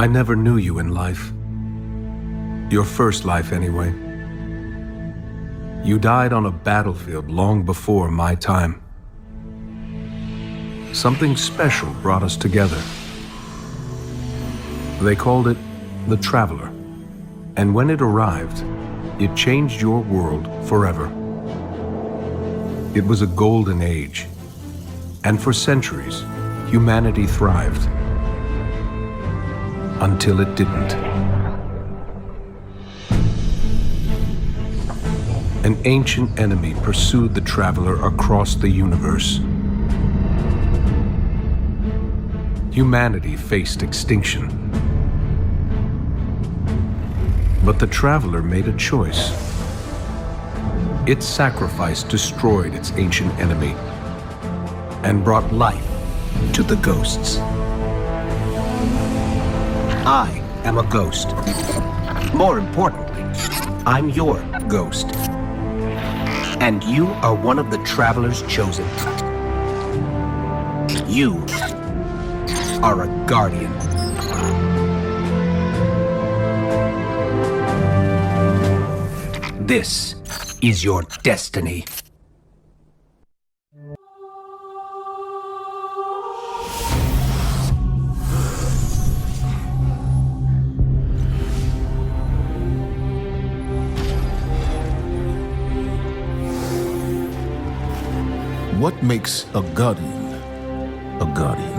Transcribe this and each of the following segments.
I never knew you in life. Your first life, anyway. You died on a battlefield long before my time. Something special brought us together. They called it the Traveler. And when it arrived, it changed your world forever. It was a golden age. And for centuries, humanity thrived. Until it didn't. An ancient enemy pursued the Traveler across the universe. Humanity faced extinction. But the Traveler made a choice. Its sacrifice destroyed its ancient enemy and brought life to the ghosts. I am a ghost. More importantly, I'm your ghost. And you are one of the Traveler's chosen. You are a guardian. This is your destiny. What makes a guardian a guardian?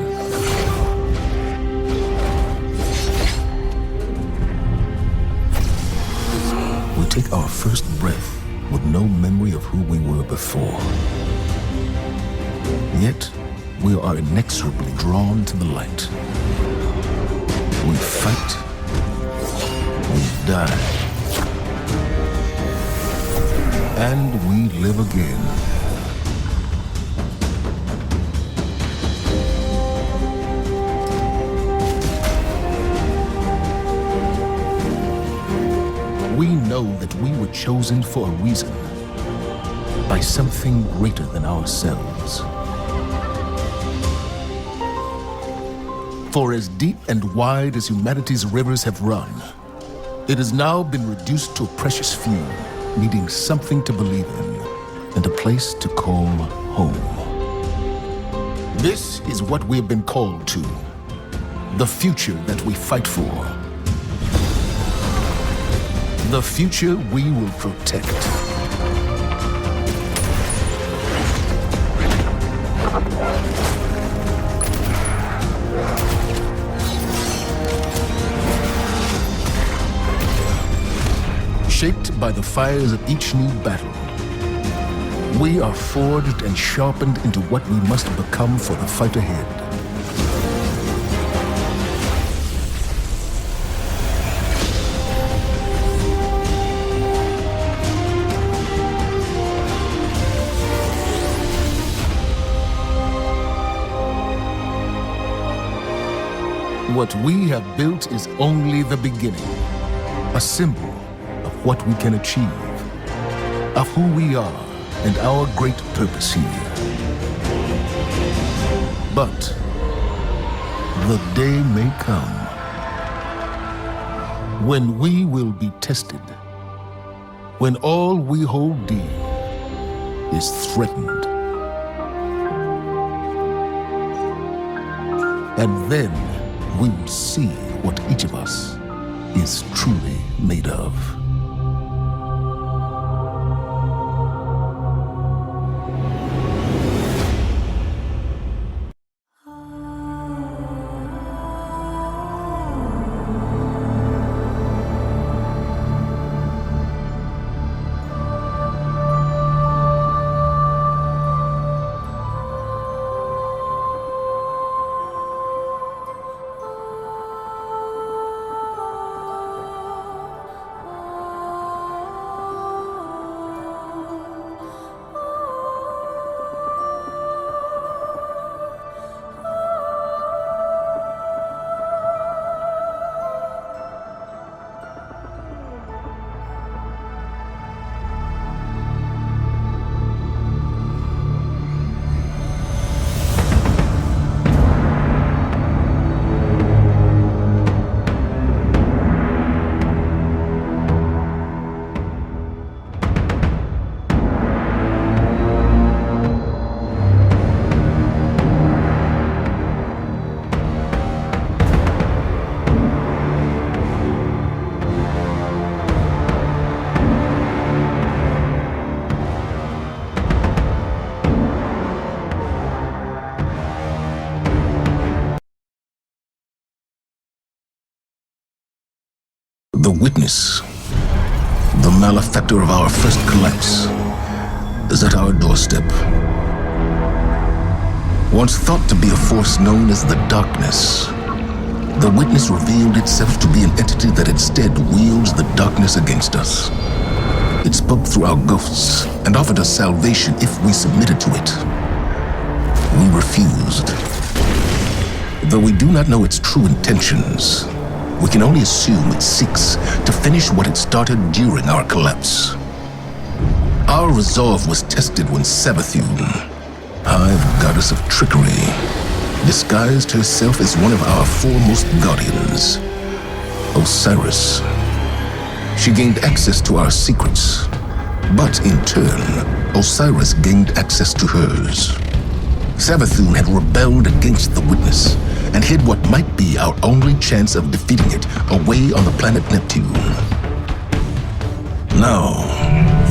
We take our first breath with no memory of who we were before. Yet, we are inexorably drawn to the light. We fight. We die. And we live again. We know that we were chosen for a reason, by something greater than ourselves. For as deep and wide as humanity's rivers have run, it has now been reduced to a precious few, needing something to believe in and a place to call home. This is what we have been called to, the future that we fight for. The future we will protect. Shaped by the fires of each new battle, we are forged and sharpened into what we must become for the fight ahead. What we have built is only the beginning, a symbol of what we can achieve, of who we are and our great purpose here. But the day may come when we will be tested, when all we hold dear is threatened. And then we will see what each of us is truly made of. The witness, the malefactor of our first collapse, is at our doorstep. Once thought to be a force known as the Darkness, the witness revealed itself to be an entity that instead wields the darkness against us. It spoke through our ghosts and offered us salvation if we submitted to it. We refused. Though we do not know its true intentions, we can only assume it seeks to finish what it started during our collapse. Our resolve was tested when Savathun, Hive goddess of trickery, disguised herself as one of our foremost guardians, Osiris. She gained access to our secrets, but in turn, Osiris gained access to hers. Savathun had rebelled against the witness and hid what might be our only chance of defeating it away on the planet Neptune. Now,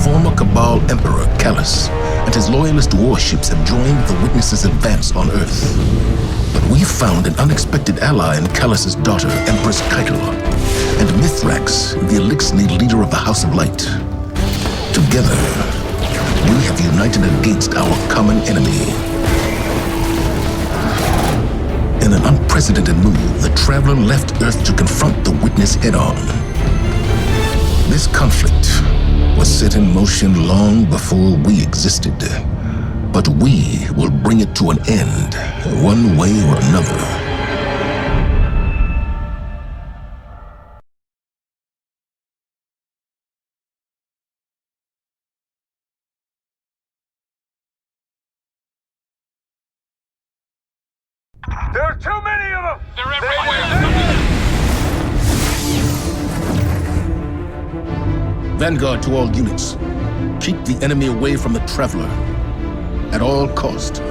former Cabal Emperor Callus and his loyalist warships have joined the witness's advance on Earth. But we found an unexpected ally in Callus's daughter, Empress Keitel, and Mithrax, the Elixni leader of the House of Light. Together, we have united against our common enemy. In an unprecedented move, the Traveler left Earth to confront the witness head-on. This conflict was set in motion long before we existed, but we will bring it to an end, one way or another. There are too many of them! They're everywhere! Vanguard to all units. Keep the enemy away from the Traveler. At all cost.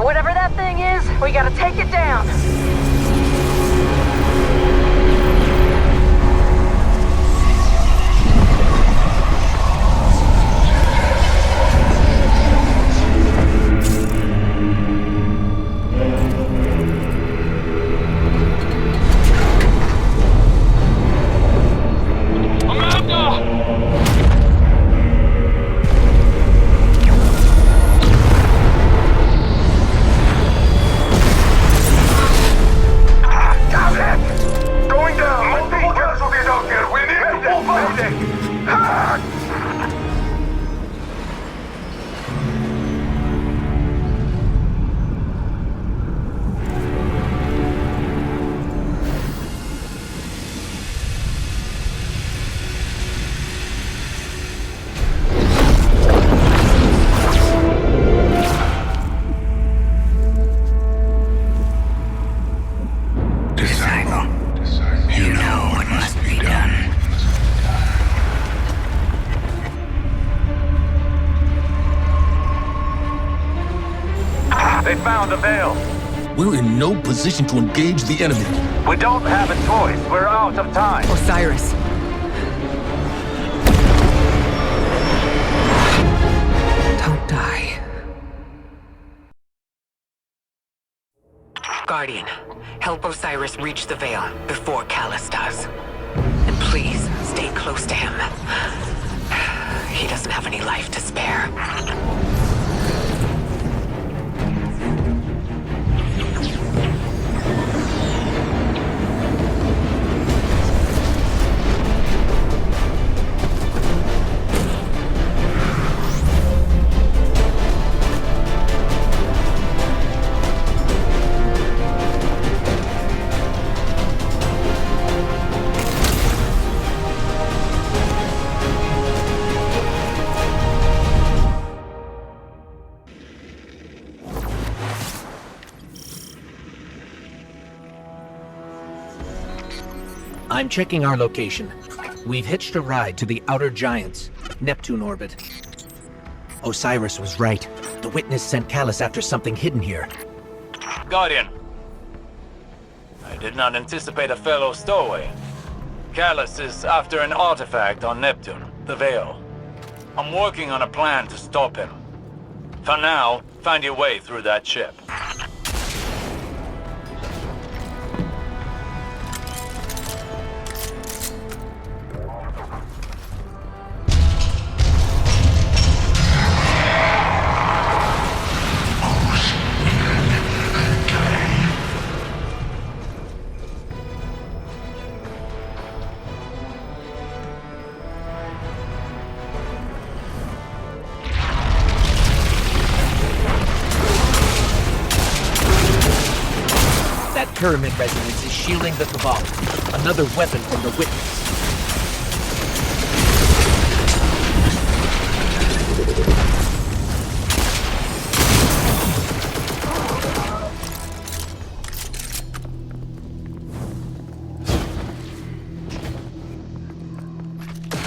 Whatever that thing is, we gotta take it down. They found the veil. We're in no position to engage the enemy. We don't have a choice. We're out of time. Osiris. Guardian, help Osiris reach the Veil before Callus does. And please, stay close to him. He doesn't have any life to spare. I'm checking our location. We've hitched a ride to the Outer Giants, Neptune orbit. Osiris was right. The Witness sent Callus after something hidden here. Guardian. I did not anticipate a fellow stowaway. Callus is after an artifact on Neptune, the Veil. I'm working on a plan to stop him. For now, find your way through that ship. Pyramid resonance is shielding the Cabal. Another weapon from the Witness.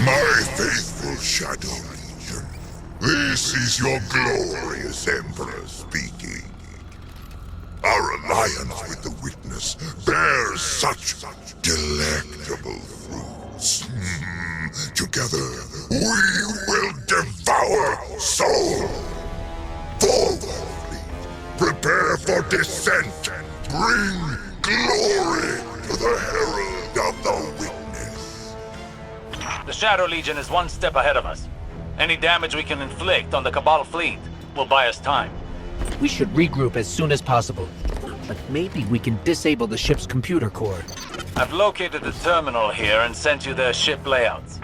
My faithful Shadow Legion, this is your glorious Emperor speaking. Our alliance with the Witness bears such delectable fruits. Together, we will devour Soul. Forward, fleet. Prepare for descent. Bring glory to the Herald of the Witness. The Shadow Legion is one step ahead of us. Any damage we can inflict on the Cabal fleet will buy us time. We should regroup as soon as possible. But maybe we can disable the ship's computer core. I've located the terminal here and sent you their ship layouts.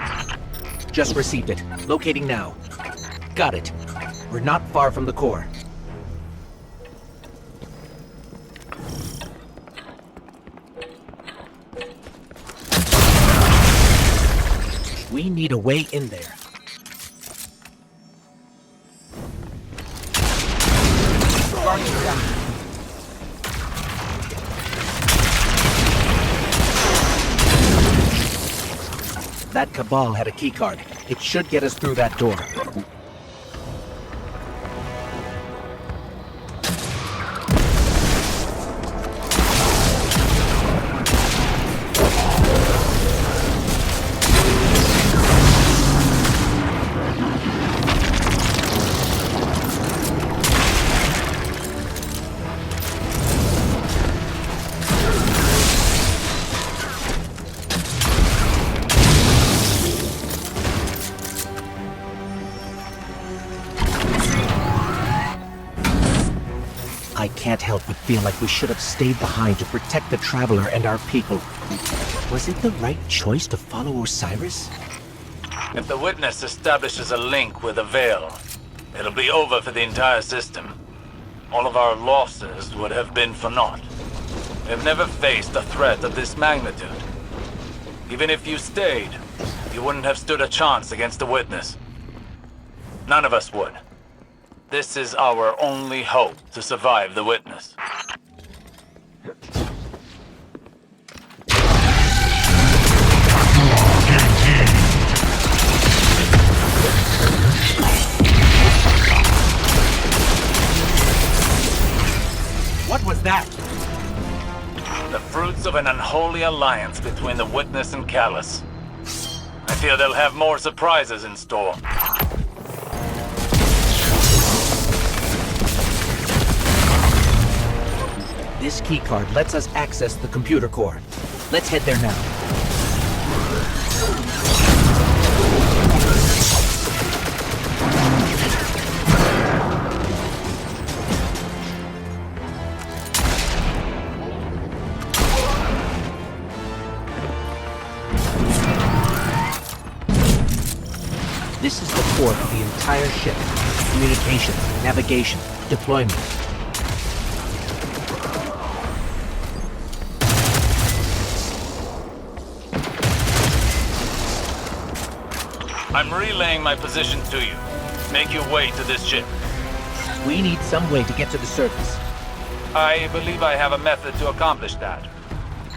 Just received it. Locating now. Got it. We're not far from the core. We need a way in there. That Cabal had a keycard. It should get us through that door. I can't help but feel like we should have stayed behind to protect the Traveler and our people. Was it the right choice to follow Osiris? If the Witness establishes a link with the Veil, it'll be over for the entire system. All of our losses would have been for naught. We've never faced a threat of this magnitude. Even if you stayed, you wouldn't have stood a chance against the Witness. None of us would. This is our only hope to survive the Witness. What was that? The fruits of an unholy alliance between the Witness and Callus. I fear they'll have more surprises in store. This keycard lets us access the computer core. Let's head there now. This is the core of the entire ship. Communication, navigation, deployment. I'm relaying my position to you. Make your way to this ship. We need some way to get to the surface. I believe I have a method to accomplish that.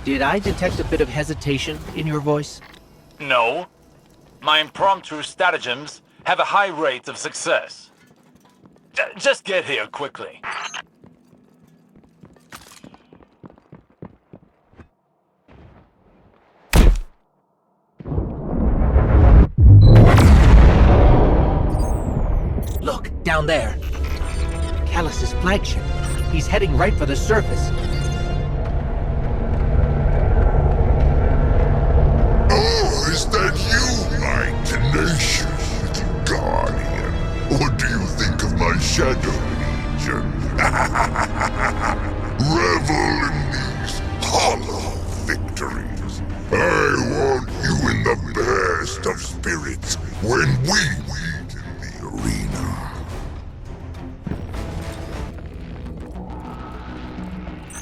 Did I detect a bit of hesitation in your voice? No. My impromptu stratagems have a high rate of success. Just get here quickly. Look, down there. Callus's flagship. He's heading right for the surface. Oh, is that you, my tenacious little guardian? What do you think of my shadow legion? Revel in these hollow victories. I want you in the best of spirits when we meet in the arena.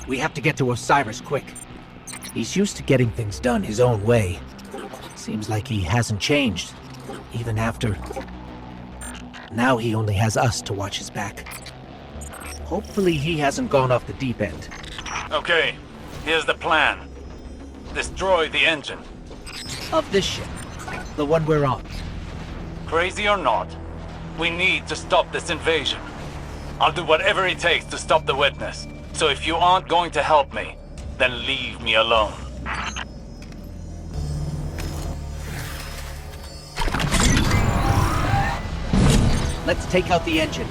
We have to get to Osiris quick. He's used to getting things done his own way. Seems like he hasn't changed, even after... Now he only has us to watch his back. Hopefully he hasn't gone off the deep end. Okay, here's the plan. Destroy the engine. Of this ship, the one we're on. Crazy or not, we need to stop this invasion. I'll do whatever it takes to stop the witness. So if you aren't going to help me, then leave me alone. Let's take out the engine.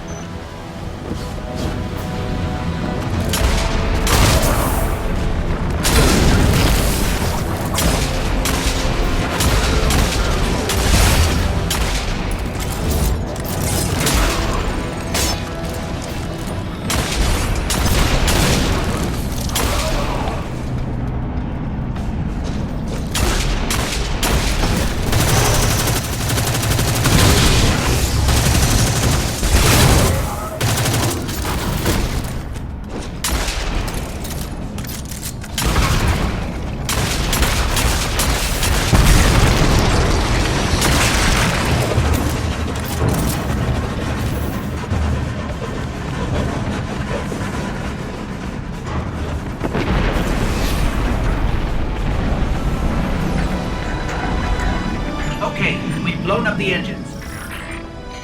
Blown up the engines.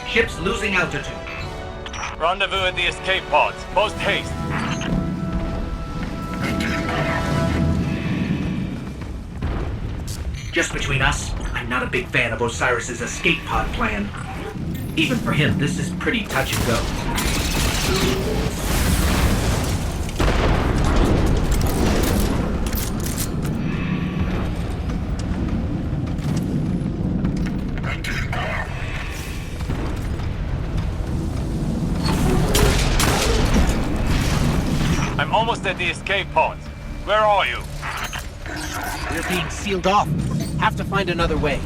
Ship's losing altitude. Rendezvous at the escape pods. Post haste. Just between us, I'm not a big fan of Osiris's escape pod plan. Even for him, this is pretty touch and go. I'm almost at the escape pods. Where are you? We're being sealed off. Have to find another way.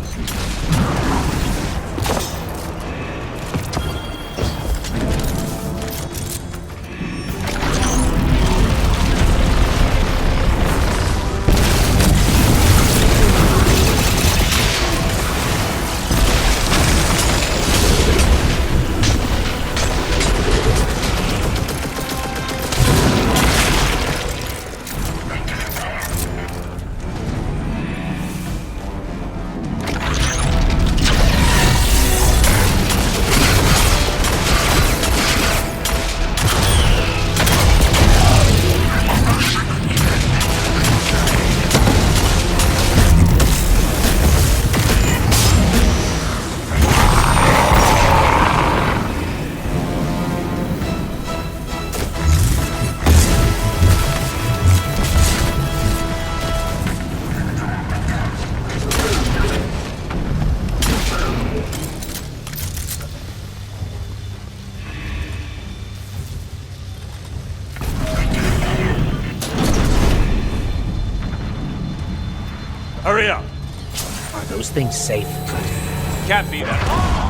those things safe? Can't be that.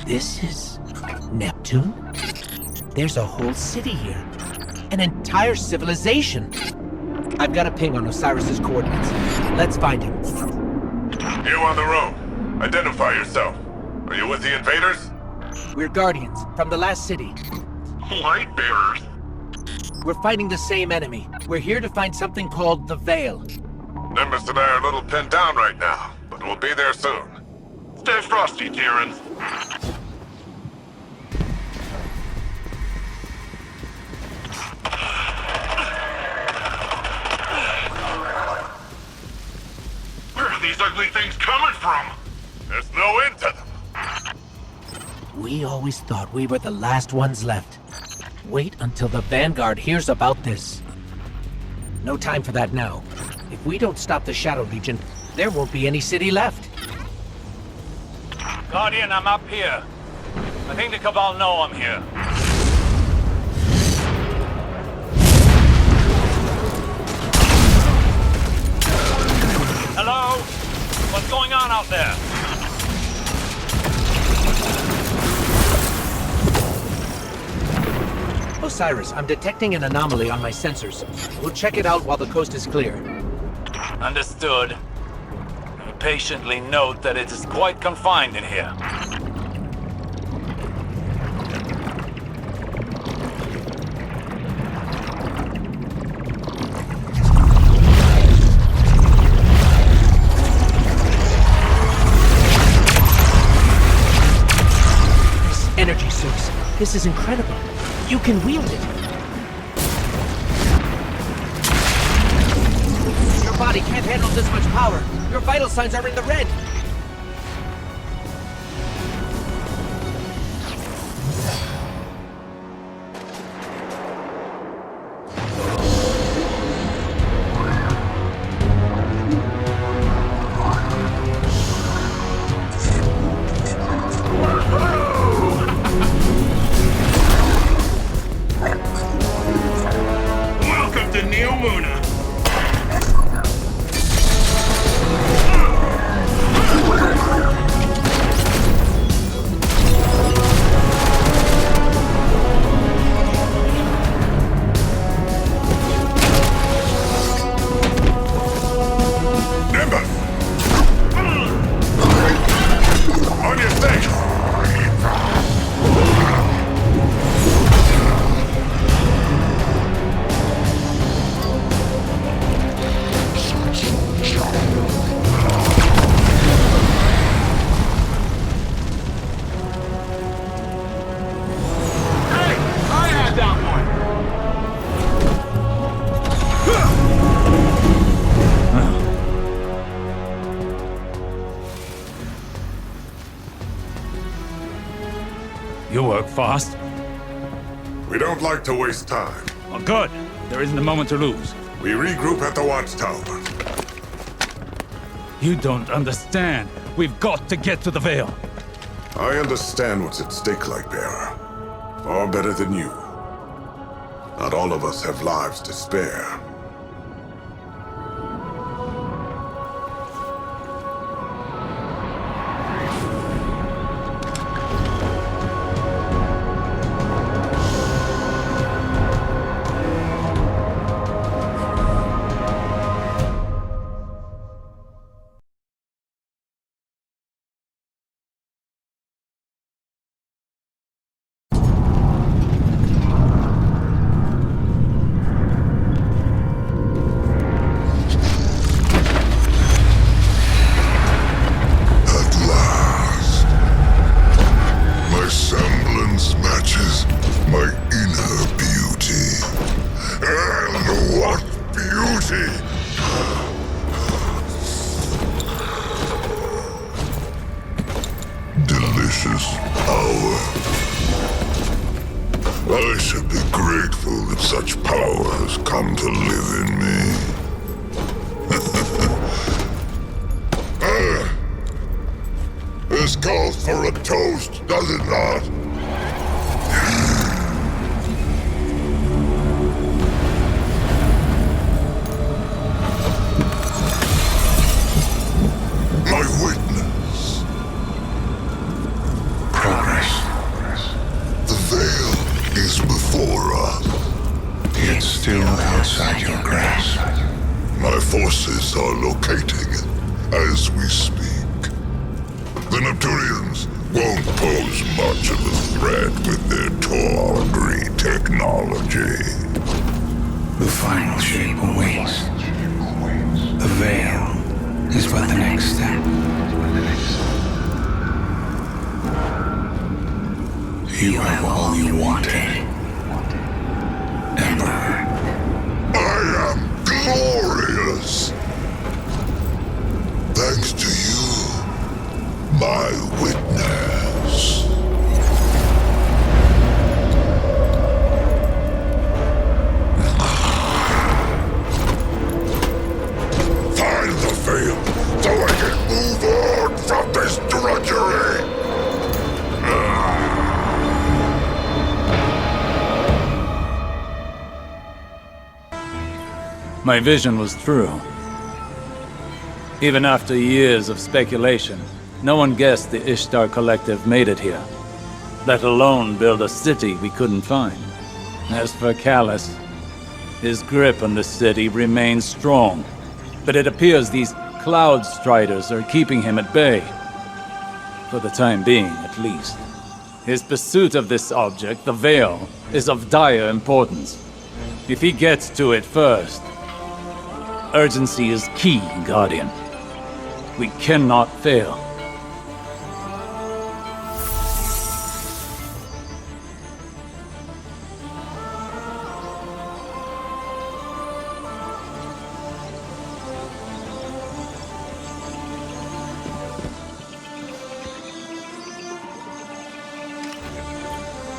This is Neptune? There's a whole city here. An entire civilization. I've got a ping on Osiris's coordinates. Let's find him. You on the road. Identify yourself. Are you with the invaders? We're Guardians, from the last city. Light bearers. We're fighting the same enemy. We're here to find something called the Veil. Nimbus and I are a little pinned down right now, but we'll be there soon. Stay frosty, Tyrans. Where are these ugly things coming from? There's no end to them. We always thought we were the last ones left. Wait until the Vanguard hears about this. No time for that now. If we don't stop the Shadow Legion, there won't be any city left. Guardian, I'm up here. I think the Cabal know I'm here. Hello? What's going on out there? Osiris, I'm detecting an anomaly on my sensors. We'll check it out while the coast is clear. Understood. Patiently note that it is quite confined in here. This energy source. This is incredible. You can wield it. Your body can't handle this much power. Your vital signs are in the red. Welcome to Neo Muna. Nimbus! On your six! Hey! I had that one! You work fast. We don't like to waste time. Oh, good. There isn't a moment to lose. We regroup at the watchtower. You don't understand. We've got to get to the Veil. I understand what's at stake, Lightbearer. Far better than you. Not all of us have lives to spare. I should be grateful that such power has come to live in me. This calls for a toast, does it not? My witness. Progress. The veil is before us. Yet still outside your grasp. My forces are locating it as we speak. The Neptunians won't pose much of a threat with their tawdry technology. The final shape awaits. The veil is but the next step. You have all you wanted, Emperor. I am glorious! Thanks to you, my witness. Find the veil so I can move on from this drudgery! My vision was true. Even after years of speculation, no one guessed the Ishtar Collective made it here, let alone build a city we couldn't find. As for Callus, his grip on the city remains strong, but it appears these Cloud Striders are keeping him at bay. For the time being, at least. His pursuit of this object, the Veil, is of dire importance. If he gets to it first, urgency is key, Guardian. We cannot fail.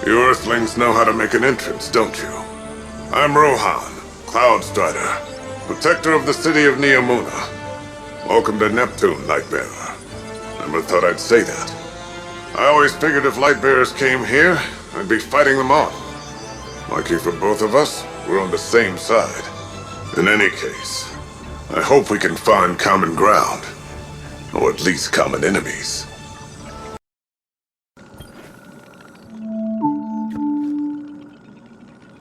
You Earthlings know how to make an entrance, don't you? I'm Rohan, Cloud Strider, protector of the city of Neomuna. Welcome to Neptune, Lightbearer. Never thought I'd say that. I always figured if Lightbearers came here, I'd be fighting them off. Lucky for both of us, we're on the same side. In any case, I hope we can find common ground. Or at least common enemies.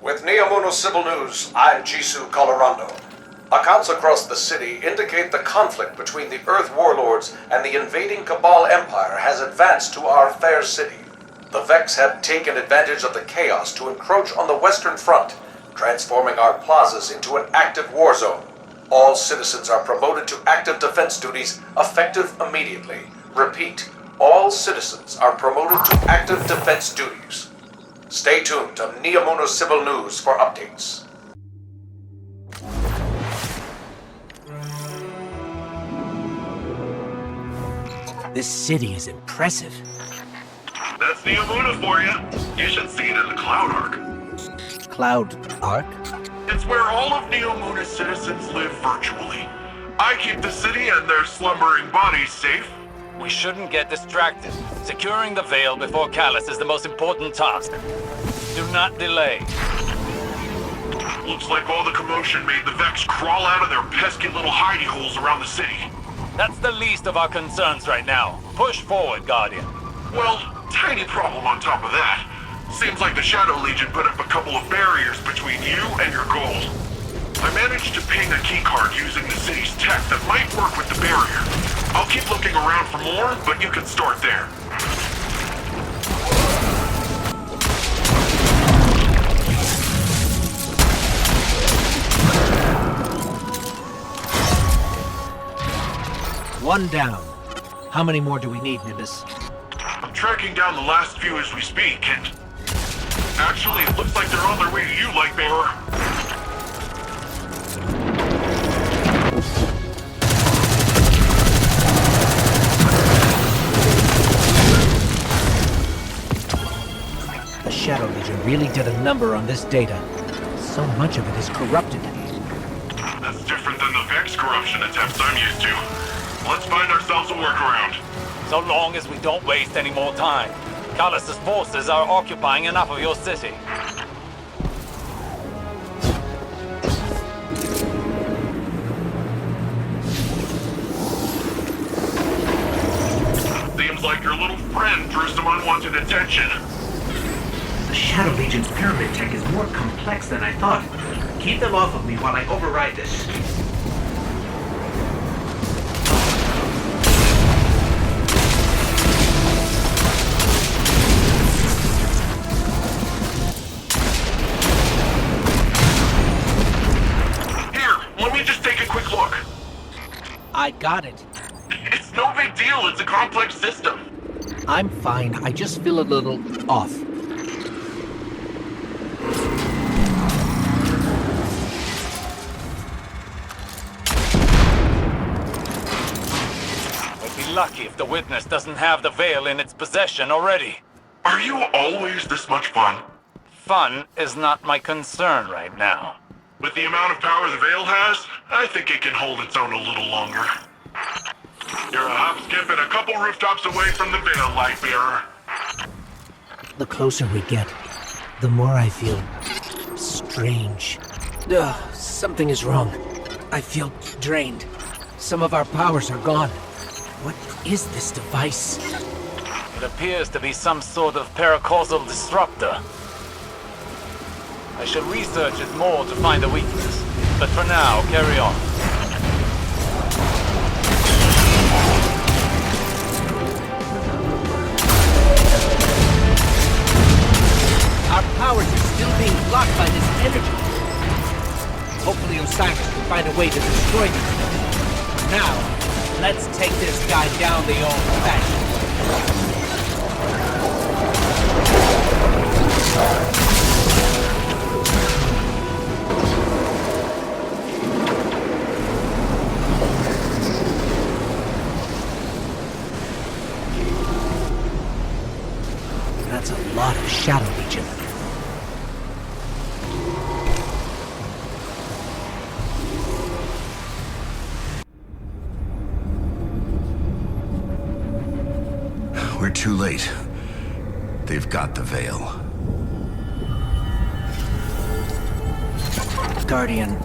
With Neomuna Civil News, I'm Jisoo Colorando. Accounts across the city indicate the conflict between the Earth Warlords and the invading Cabal Empire has advanced to our fair city. The Vex have taken advantage of the chaos to encroach on the Western Front, transforming our plazas into an active war zone. All citizens are promoted to active defense duties effective immediately. Repeat, all citizens are promoted to active defense duties. Stay tuned to Neomuna Civil News for updates. This city is impressive. That's Neomuna for you. You should see it in the Cloud Arc. Cloud Arc? It's where all of Neomuna's citizens live virtually. I keep the city and their slumbering bodies safe. We shouldn't get distracted. Securing the Veil before Callus is the most important task. Do not delay. Looks like all the commotion made the Vex crawl out of their pesky little hidey holes around the city. That's the least of our concerns right now. Push forward, Guardian. Well, tiny problem on top of that. Seems like the Shadow Legion put up a couple of barriers between you and your goal. I managed to ping a keycard using the city's tech that might work with the barrier. I'll keep looking around for more, but you can start there. One down. How many more do we need, Nimbus? I'm tracking down the last few as we speak, and... actually, it looks like they're on their way to you, Lightbearer. The Shadow Legion really did a number on this data. So much of it is corrupted. That's different than the Vex corruption attempts I'm used to. Let's find ourselves a workaround. So long as we don't waste any more time. Callus's forces are occupying enough of your city. Seems like your little friend drew some unwanted attention. The Shadow Legion's pyramid tech is more complex than I thought. Keep them off of me while I override this. Let me just take a quick look. I got it. It's no big deal, it's a complex system. I'm fine. I just feel a little off. I'd be lucky if the Witness doesn't have the Veil in its possession already. Are you always this much fun? Fun is not my concern right now. With the amount of power the Veil has, I think it can hold its own a little longer. You're a hop, skip, and a couple rooftops away from the Veil, Lightbearer. The closer we get, the more I feel strange. Something is wrong. I feel drained. Some of our powers are gone. What is this device? It appears to be some sort of paracausal disruptor. I should research it more to find the weakness. But for now, carry on. Our powers are still being blocked by this energy. Hopefully Osiris can find a way to destroy them. Now, let's take this guy down the old-fashioned way. That's a lot of Shadow Legion. We're too late. They've got the Veil. Guardian,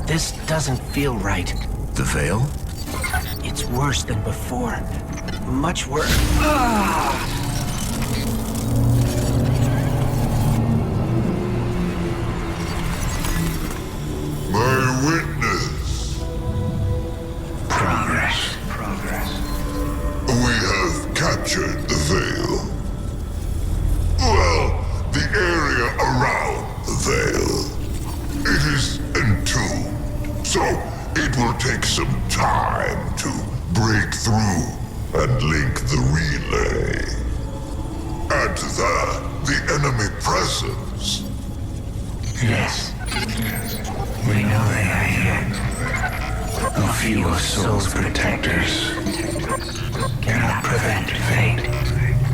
this doesn't feel right. The Veil? It's worse than before. Much worse. My witness. Progress. We have captured the Veil. Well, the area around the Veil. It is entombed, so it will take some time to break through and link the relay. Add to that the enemy presence. Yes. We know they are here. A few of Soul's protectors cannot prevent fate.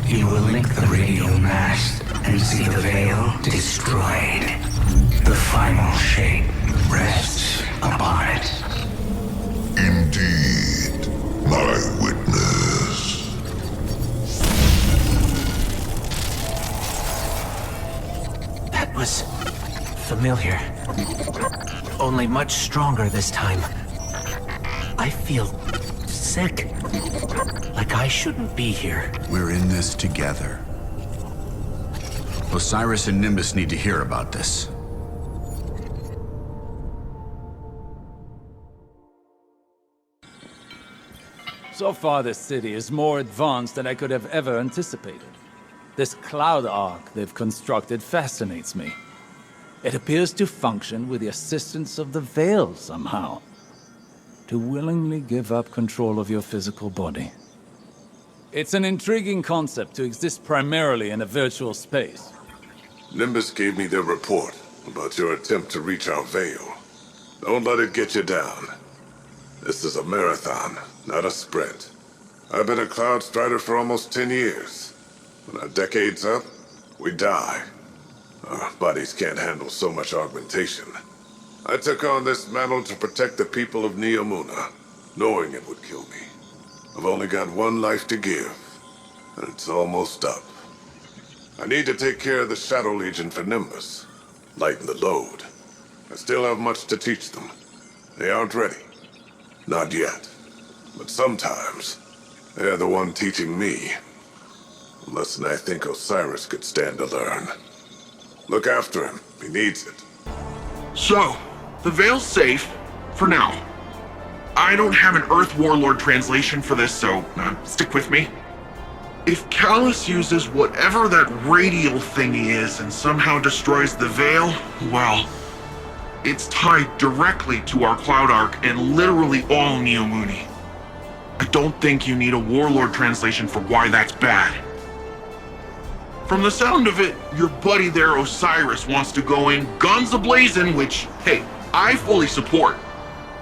You will link the radio mast and see the Veil destroyed. The final shape rests upon it. Indeed, my witness. That was familiar. Only much stronger this time. I feel sick. Like I shouldn't be here. We're in this together. Osiris and Nimbus need to hear about this. So far, this city is more advanced than I could have ever anticipated. This cloud arc they've constructed fascinates me. It appears to function with the assistance of the Veil somehow. To willingly give up control of your physical body. It's an intriguing concept to exist primarily in a virtual space. Nimbus gave me their report about your attempt to reach our Veil. Don't let it get you down. This is a marathon, not a sprint. I've been a Cloud Strider for almost 10 years. When our decade's up, we die. Our bodies can't handle so much augmentation. I took on this mantle to protect the people of Neomuna, knowing it would kill me. I've only got one life to give, and it's almost up. I need to take care of the Shadow Legion for Nimbus, lighten the load. I still have much to teach them. They aren't ready. Not yet. But sometimes, they're the one teaching me. A lesson I think Osiris could stand to learn. Look after him. He needs it. So, the Veil's safe, for now. I don't have an Earth Warlord translation for this, so stick with me. If Callus uses whatever that radial thingy is and somehow destroys the Veil, well, it's tied directly to our Cloud Arc and literally all Neomuni. I don't think you need a Warlord translation for why that's bad. From the sound of it, your buddy there, Osiris, wants to go in guns a-blazing, which, hey, I fully support.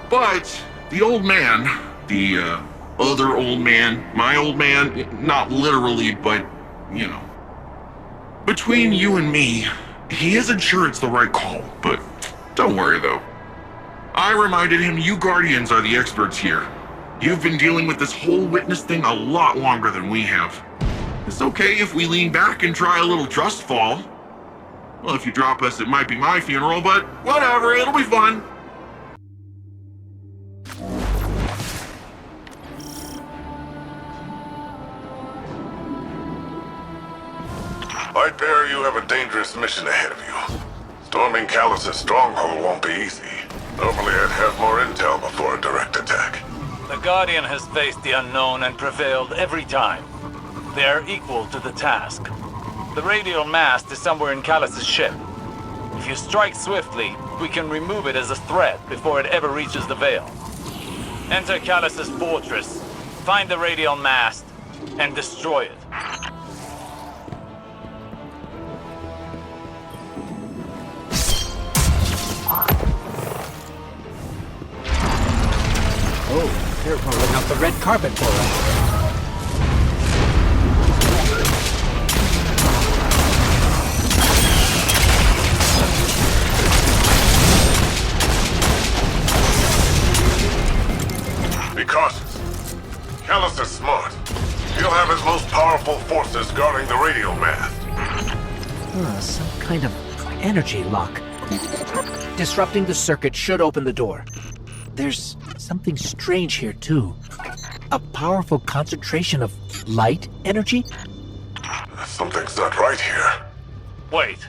But the old man, the other old man, my old man, not literally, but, you know. Between you and me, he isn't sure it's the right call, but don't worry though. I reminded him you Guardians are the experts here. You've been dealing with this whole witness thing a lot longer than we have. It's okay if we lean back and try a little trust fall. Well, if you drop us, it might be my funeral, but whatever, it'll be fun. Lightbearer, you have a dangerous mission ahead of you. Storming Callus's stronghold won't be easy. Normally I'd have more intel before a direct attack. The Guardian has faced the unknown and prevailed every time. They are equal to the task. The radial mast is somewhere in Callus's ship. If you strike swiftly, we can remove it as a threat before it ever reaches the Veil. Enter Callus's fortress, find the radial mast, and destroy it. Oh, they're rolling out the red carpet for us. Be cautious. Callus is smart. He'll have his most powerful forces guarding the radial mast. Some kind of energy lock. Disrupting the circuit should open the door. There's something strange here, too. A powerful concentration of light energy? Something's not right here. Wait.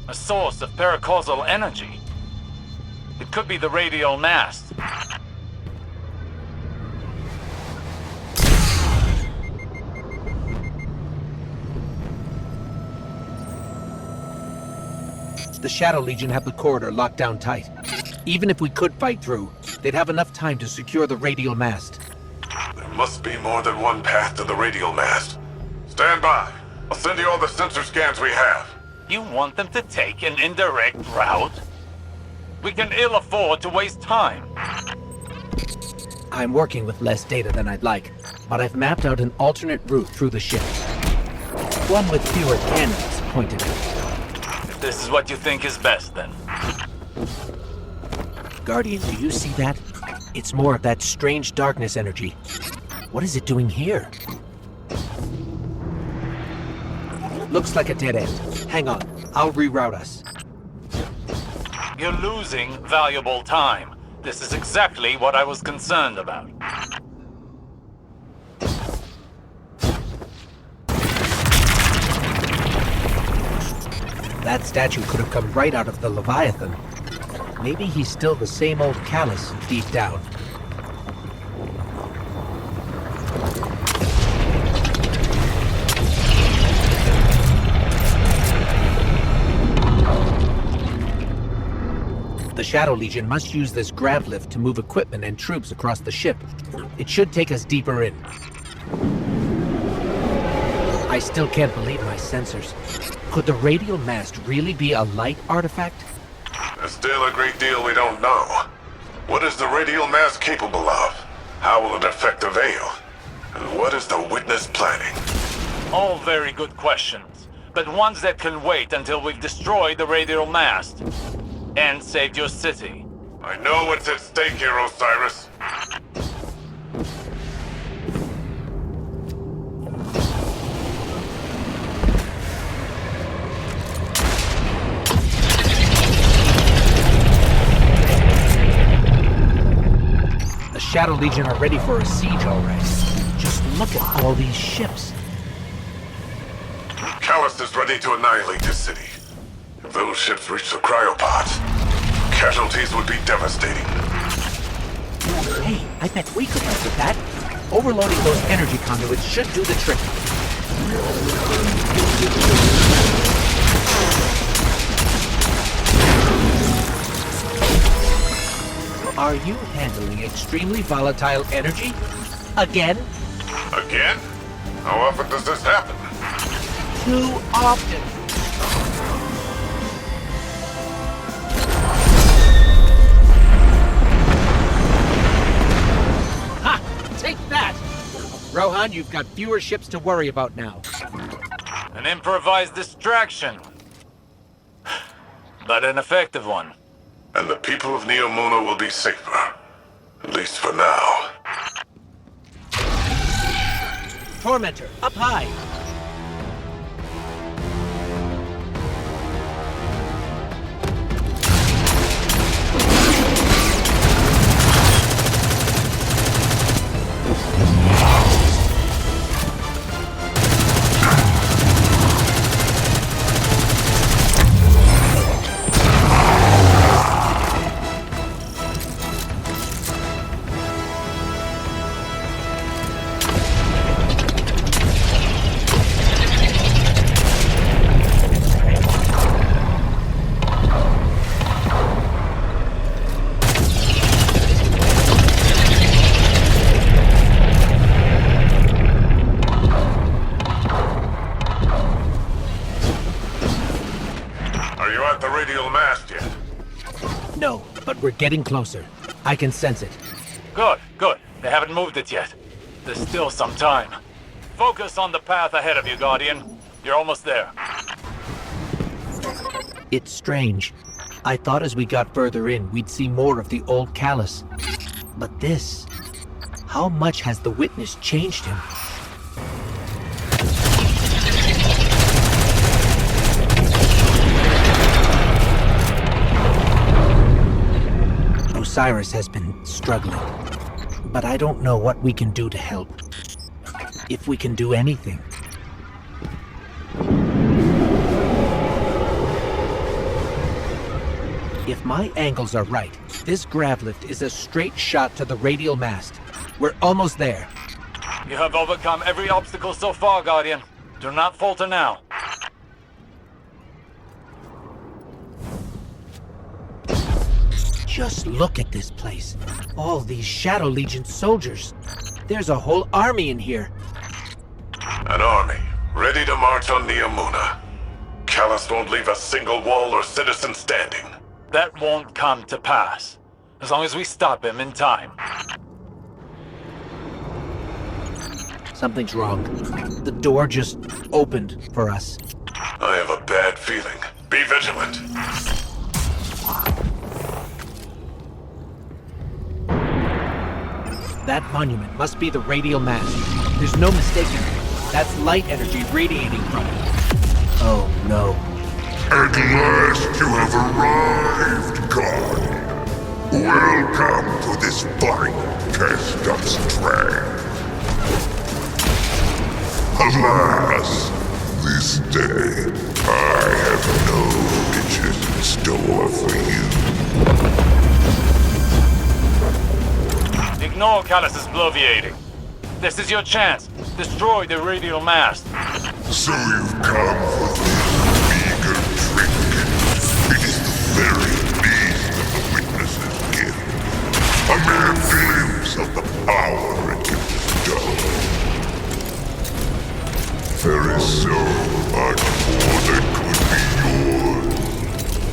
A source of paracausal energy. It could be the radial mast. The Shadow Legion have the corridor locked down tight. Even if we could fight through, they'd have enough time to secure the radial mast. There must be more than one path to the radial mast. Stand by. I'll send you all the sensor scans we have. You want them to take an indirect route? We can ill afford to waste time. I'm working with less data than I'd like, but I've mapped out an alternate route through the ship. One with fewer cannons pointed at it. This is what you think is best, then. Guardian, do you see that? It's more of that strange darkness energy. What is it doing here? Looks like a dead end. Hang on, I'll reroute us. You're losing valuable time. This is exactly what I was concerned about. That statue could have come right out of the Leviathan. Maybe he's still the same old Callus deep down. The Shadow Legion must use this grav lift to move equipment and troops across the ship. It should take us deeper in. I still can't believe my sensors. Could the radial mast really be a light artifact? There's still a great deal we don't know. What is the radial mast capable of? How will it affect the Veil? And what is the Witness planning? All very good questions, but ones that can wait until we've destroyed the radial mast. And saved your city. I know what's at stake here, Osiris. Shadow Legion are ready for a siege already. Just look at all these ships. Callus is ready to annihilate this city. If those ships reach the cryopods, casualties would be devastating. Hey, I bet we could help with that. Overloading those energy conduits should do the trick. Are you handling extremely volatile energy? Again? Again? How often does this happen? Too often. Ha! Take that! Rohan, you've got fewer ships to worry about now. An improvised distraction. But an effective one. And the people of Neomuna will be safer. At least for now. Tormentor, up high! No, but we're getting closer. I can sense it. Good, good. They haven't moved it yet. There's still some time. Focus on the path ahead of you, Guardian. You're almost there. It's strange. I thought as we got further in, we'd see more of the old Callus. But this... How much has the Witness changed him? Osiris has been struggling, but I don't know what we can do to help. If we can do anything. If my angles are right, this grav lift is a straight shot to the radial mast. We're almost there. You have overcome every obstacle so far, Guardian. Do not falter now. Just look at this place. All these Shadow Legion soldiers. There's a whole army in here. An army, ready to march on Neomuna. Callus won't leave a single wall or citizen standing. That won't come to pass, as long as we stop him in time. Something's wrong. The door just opened for us. I have a bad feeling. Be vigilant. That monument must be the radial mast. There's no mistaking it. That's light energy radiating from it. Oh no. At last you have arrived, Guardian. Welcome to this fine test of strength. Alas, this day I have no riches in store for you. Ignore Callus's bloviating. This is your chance. Destroy the radial mast. So you've come for this meager trick. It is the very least of the Witness's gift. A mere glimpse of the power it can bestow. There is so much more that could be yours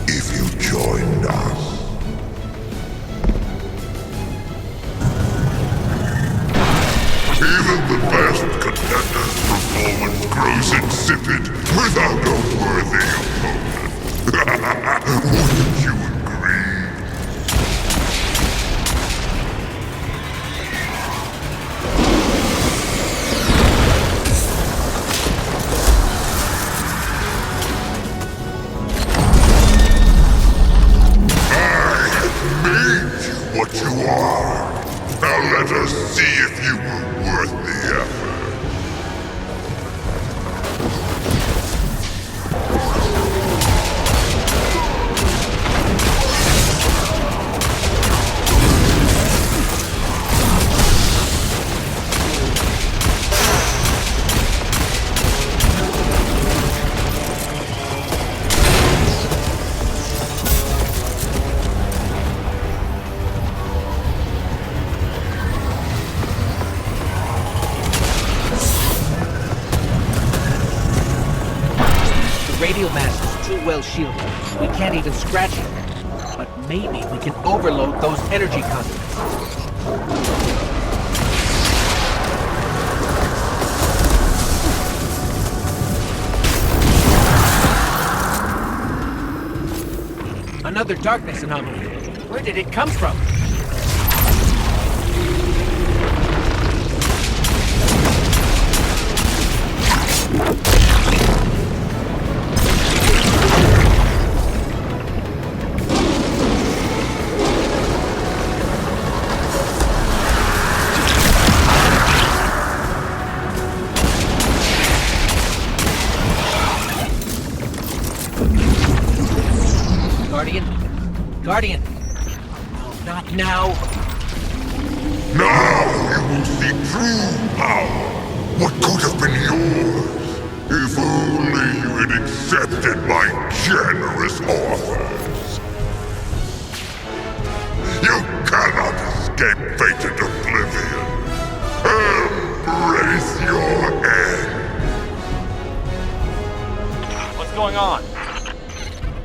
if you joined us. Even the best contender's performance grows insipid without a worthy opponent. Wouldn't you agree? radial mast is too well shielded. We can't even scratch it. But maybe we can overload those energy conduits. Another darkness anomaly. Where did it come from? Guardian! No, not now! Now you will see true power! What could have been yours? If only you had accepted my generous offers! You cannot escape fated oblivion! Embrace your end! What's going on?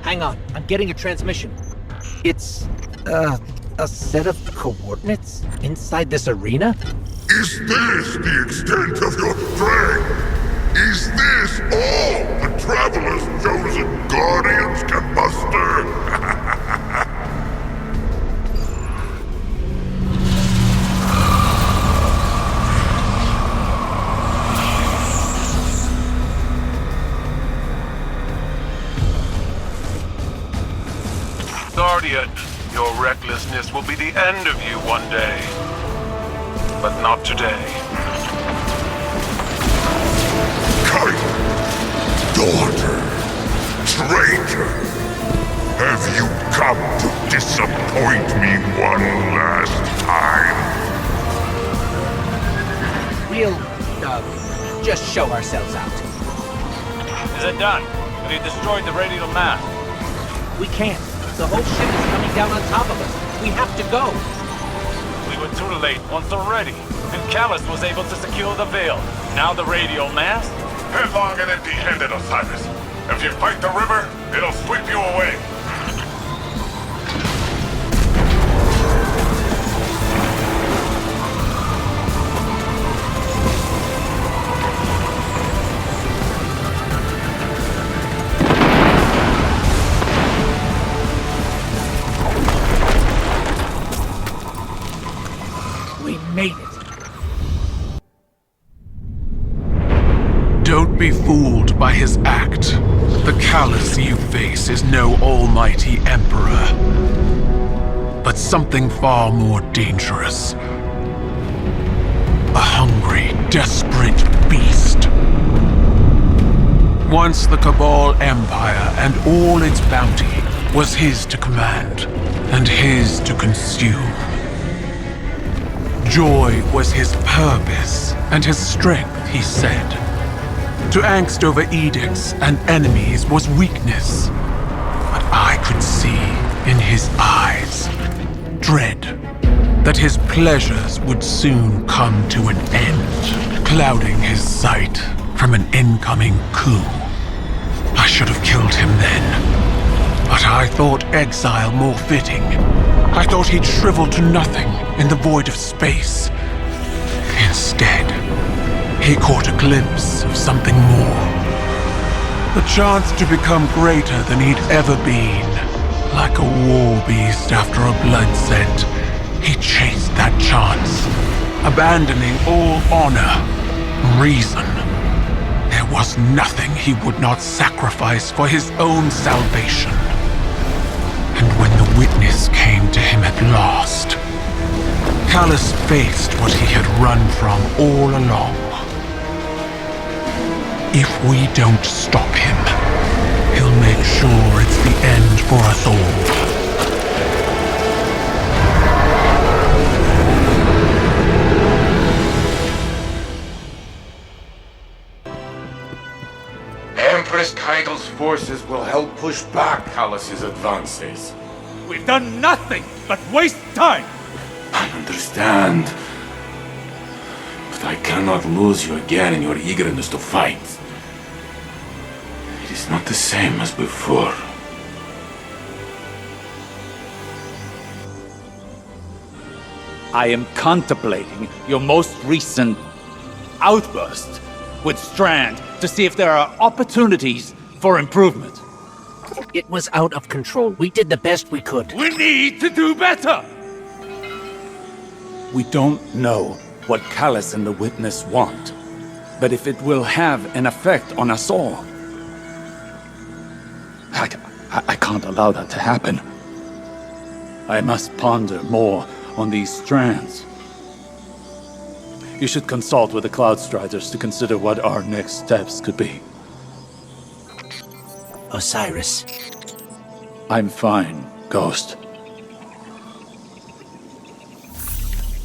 Hang on, I'm getting a transmission. It's, a set of coordinates inside this arena? Is this the extent of your strength? Is this all the Traveler's chosen guardians can muster? Guardian, your recklessness will be the end of you one day. But not today. Kite! Daughter! Traitor! Have you come to disappoint me one last time? We'll, just show ourselves out. Is it done? Have you destroyed the radial mast? We can't. The whole ship is coming down on top of us. We have to go. We were too late once already. And Callus was able to secure the veil. Now the radial mast? Headlong and empty-handed, Osiris. If you fight the river, it'll sweep you away. Made it. Don't be fooled by his act. The Callus you face is no almighty emperor, but something far more dangerous. A hungry, desperate beast. Once the Cabal Empire and all its bounty was his to command and his to consume. Joy was his purpose and his strength, he said. To angst over edicts and enemies was weakness. But I could see in his eyes dread that his pleasures would soon come to an end, clouding his sight from an incoming coup. I should have killed him then, but I thought exile more fitting. I thought he'd shrivel to nothing in the void of space. Instead, he caught a glimpse of something more. The chance to become greater than he'd ever been. Like a war beast after a blood scent, he chased that chance, abandoning all honor, reason. There was nothing he would not sacrifice for his own salvation. And when the witness came to him at last, Callus faced what he had run from all along. If we don't stop him, he'll make sure it's the end for us all. Empress Kaigel's forces will help push back Callus's advances. We've done nothing but waste time! I understand. But I cannot lose you again in your eagerness to fight. It is not the same as before. I am contemplating your most recent outburst with Strand to see if there are opportunities for improvement. It was out of control. We did the best we could. We need to do better! We don't know what Callus and the Witness want, but if it will have an effect on us all, I can't allow that to happen. I must ponder more on these strands. You should consult with the Cloud Striders to consider what our next steps could be. Osiris. I'm fine, Ghost.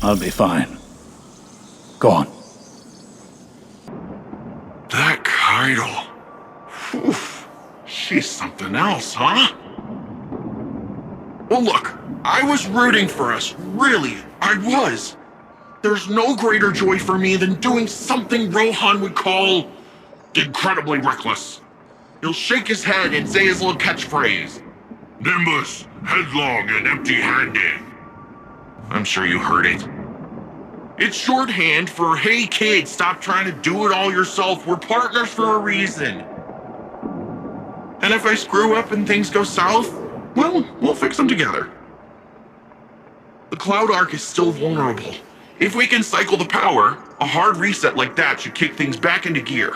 I'll be fine. Go on. That Kydal. Oof. She's something else, huh? Well, look, I was rooting for us. Really, I was. There's no greater joy for me than doing something Rohan would call incredibly reckless. He'll shake his head and say his little catchphrase. Nimbus, headlong and empty-handed. I'm sure you heard it. It's shorthand for, hey kid, stop trying to do it all yourself. We're partners for a reason. And if I screw up and things go south, well, we'll fix them together. The Cloud Arc is still vulnerable. If we can cycle the power, a hard reset like that should kick things back into gear.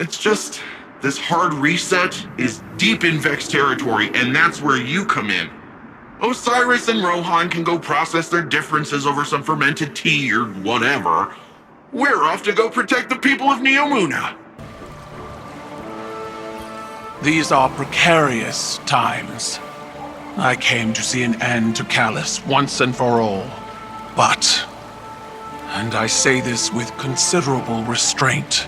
It's just, this hard reset is deep in Vex territory, and that's where you come in. Osiris and Rohan can go process their differences over some fermented tea or whatever. We're off to go protect the people of Neomuna. These are precarious times. I came to see an end to Callus once and for all. But, and I say this with considerable restraint,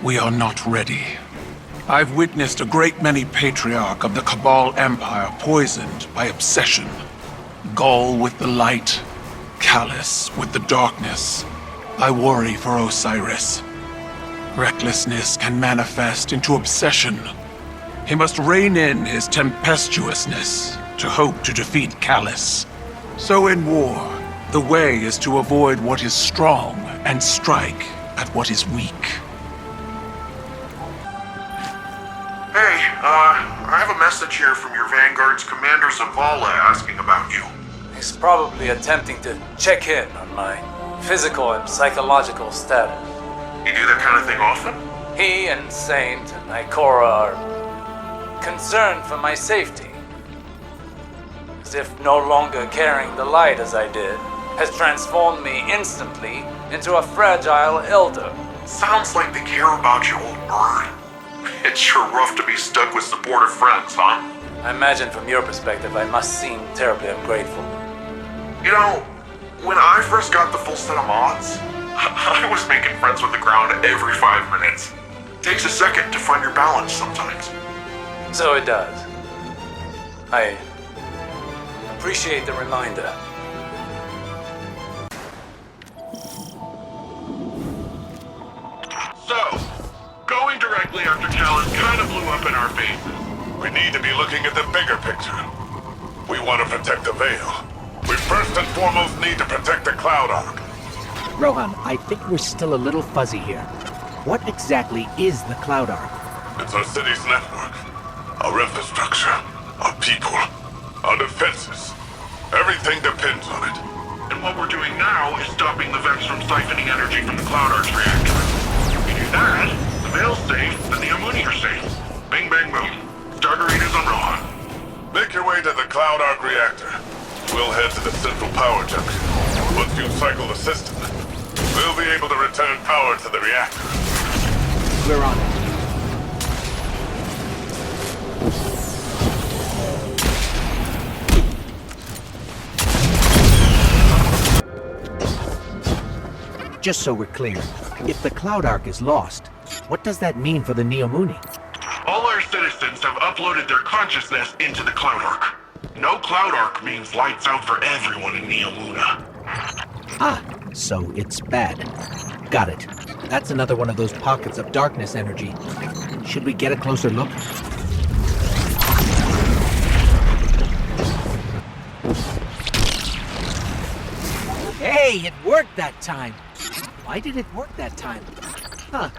we are not ready. I've witnessed a great many patriarch of the Cabal Empire poisoned by obsession. Gaul with the light, Callus with the darkness. I worry for Osiris. Recklessness can manifest into obsession. He must rein in his tempestuousness to hope to defeat Callus. So in war, the way is to avoid what is strong and strike at what is weak. Hey, I have a message here from your Vanguard's Commander Zavala asking about you. He's probably attempting to check in on my physical and psychological status. You do that kind of thing often? He and Saint and Ikora are concerned for my safety. As if no longer carrying the light as I did has transformed me instantly into a fragile elder. Sounds like they care about you, old bird. It's sure rough to be stuck with supportive friends, huh? I imagine from your perspective I must seem terribly ungrateful. You know, when I first got the full set of mods, I was making friends with the ground every 5 minutes. Takes a second to find your balance sometimes. So it does. I appreciate the reminder. So, going directly after Callus kind of blew up in our faces. We need to be looking at the bigger picture. We want to protect the Veil. We first and foremost need to protect the Cloud Arc. Rohan, I think we're still a little fuzzy here. What exactly is the Cloud Arc? It's our city's network. Our infrastructure. Our people. Our defenses. Everything depends on it. And what we're doing now is stopping the Vex from siphoning energy from the Cloud Arc's reactor. If we do that, the Veil's safe, and the Amuni are safe. Bang, bang, boom. Starter readers on Rohan. Make your way to the Cloud Arc reactor. We'll head to the central power junction. Once you cycle the system, we'll be able to return power to the reactor. We're on it. Just so we're clear, if the Cloud Arc is lost, what does that mean for the Neomuni? All our citizens have uploaded their consciousness into the Cloud Arc. No Cloud Arc means lights out for everyone in Neomuna. Ah, so it's bad. Got it. That's another one of those pockets of darkness energy. Should we get a closer look? Hey, it worked that time! Why did it work that time? Huh.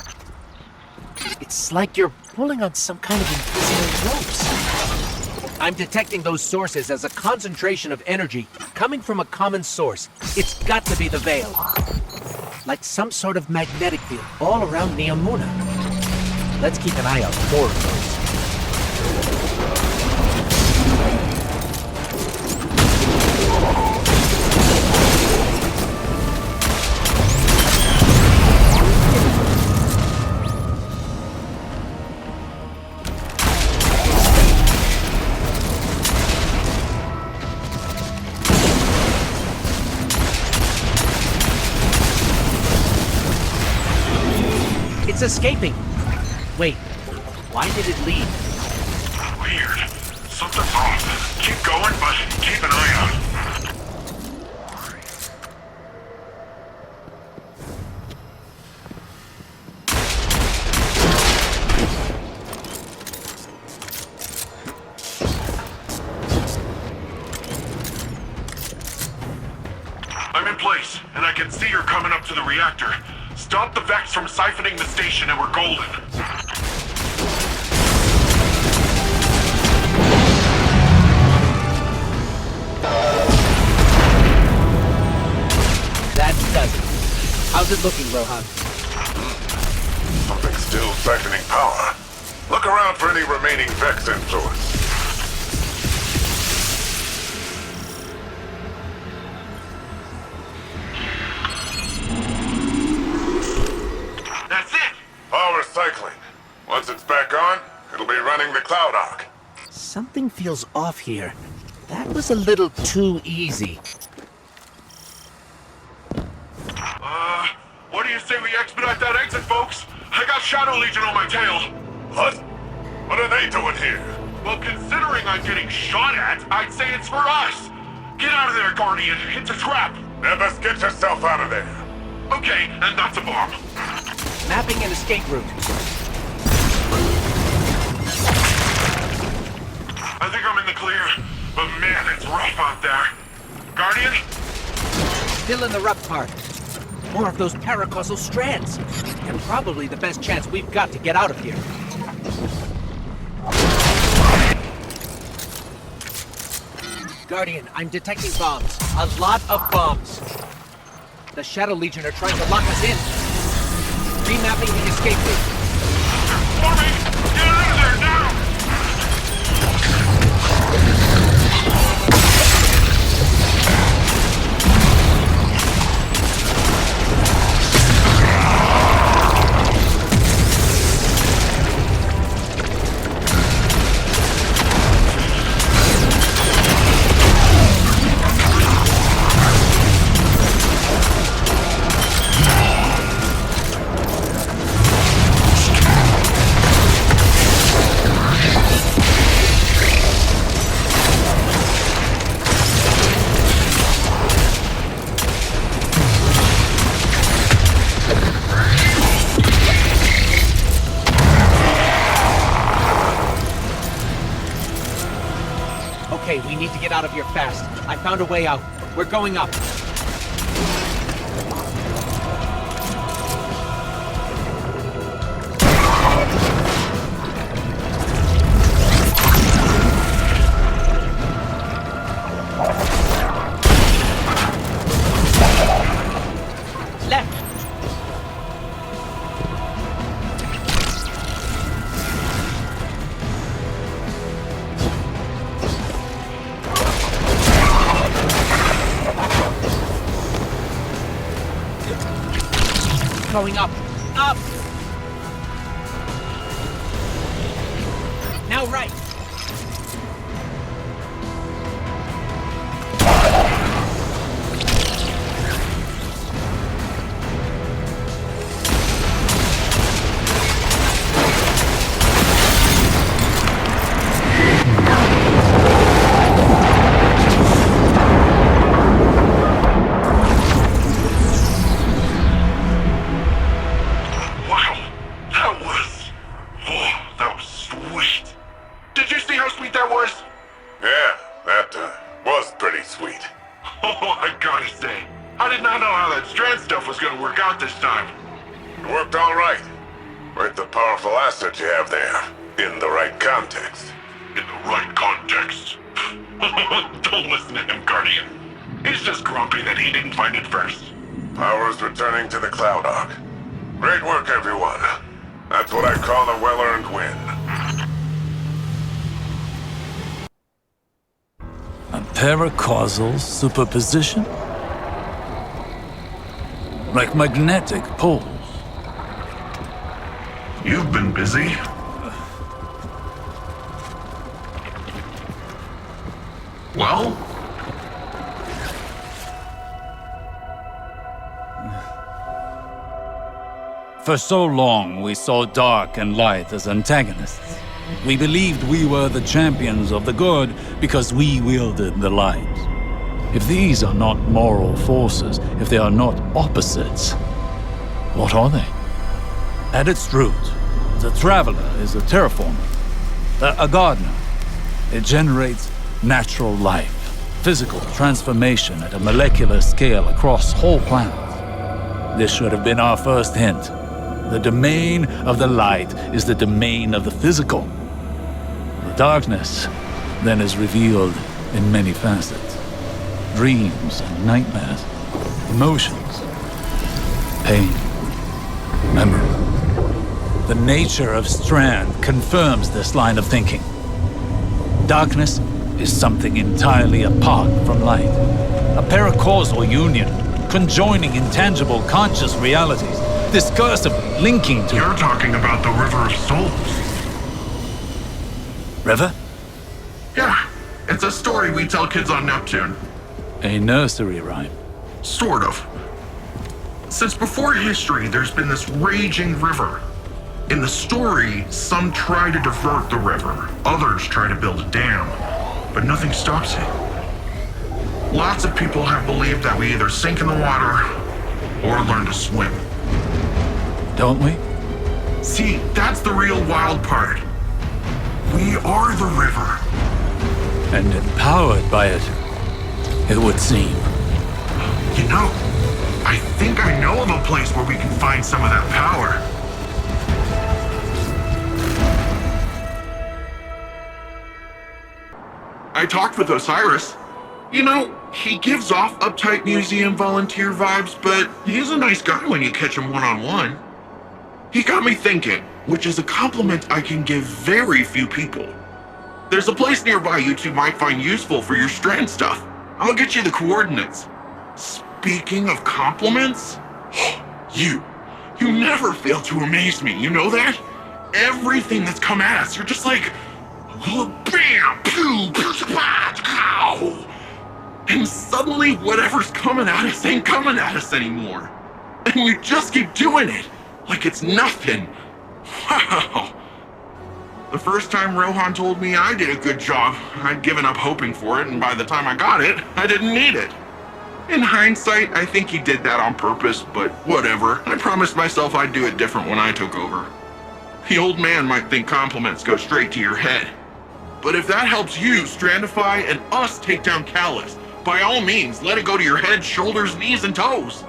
It's like you're pulling on some kind of invisible ropes. I'm detecting those sources as a concentration of energy coming from a common source. It's got to be the Veil. Like some sort of magnetic field all around Neomuna. Let's keep an eye out for more of those. It's escaping. Wait, why did it leave? Weird. Something's off. Keep going, but keep an eye out. I'm in place, and I can see you're coming up to the reactor. Stop the Vex from siphoning the station and we're golden. That does it. How's it looking, Rohan? Something's still siphoning power. Look around for any remaining Vex influence. That's it! Power cycling. Once it's back on, it'll be running the Cloud Arc. Something feels off here. That was a little too easy. What do you say we expedite that exit, folks? I got Shadow Legion on my tail. What? What are they doing here? Well, considering I'm getting shot at, I'd say it's for us. Get out of there, Guardian. It's a trap. Never get yourself out of there. Okay, and that's a bomb. Mapping an escape route. I think I'm in the clear, but man, it's rough out there. Guardian? Still in the rough part. More of those paracausal strands. And probably the best chance we've got to get out of here. Guardian, I'm detecting bombs. A lot of bombs. The Shadow Legion are trying to lock us in. Remapping the escape route. Forming! Get out of there now! Okay, we need to get out of here fast. I found a way out. We're going up. Left. Going up. Up! Now right. Wow, that was... Oh. powerful asset you have there. In the right context. In the right context. Don't listen to him, Guardian. He's just grumpy that he didn't find it first. Power's returning to the Cloud Ark. Great work, everyone. That's what I call a well-earned win. A paracausal superposition? Like magnetic poles. You've been busy. Well? For so long, we saw dark and light as antagonists. We believed we were the champions of the good because we wielded the light. If these are not moral forces, if they are not opposites, what are they? At its root, the Traveler is a terraformer, a gardener. It generates natural life, physical transformation at a molecular scale across whole planets. This should have been our first hint. The domain of the light is the domain of the physical. The darkness then is revealed in many facets. Dreams and nightmares, emotions, pain, memory. The nature of Strand confirms this line of thinking. Darkness is something entirely apart from light. A paracausal union, conjoining intangible conscious realities, discursively linking to... You're talking about the River of Souls. River? Yeah, it's a story we tell kids on Neptune. A nursery rhyme. Sort of. Since before history, there's been this raging river. In the story, some try to divert the river, others try to build a dam, but nothing stops it. Lots of people have believed that we either sink in the water or learn to swim. Don't we? See, that's the real wild part. We are the river. And empowered by it, it would seem. You know, I think I know of a place where we can find some of that power. I talked with Osiris. You know, he gives off uptight museum volunteer vibes, but he's a nice guy when you catch him one-on-one. He got me thinking, which is a compliment I can give very few people. There's a place nearby you two might find useful for your Strand stuff. I'll get you the coordinates. Speaking of compliments, you never fail to amaze me, you know that? Everything that's come at us, you're just like, bam, pew, pow. And suddenly whatever's coming at us ain't coming at us anymore. And we just keep doing it, like it's nothing. Wow. The first time Rohan told me I did a good job, I'd given up hoping for it, and by the time I got it, I didn't need it. In hindsight, I think he did that on purpose, but whatever. I promised myself I'd do it different when I took over. The old man might think compliments go straight to your head. But if that helps you Strandify and us take down Callus, by all means, let it go to your head, shoulders, knees, and toes.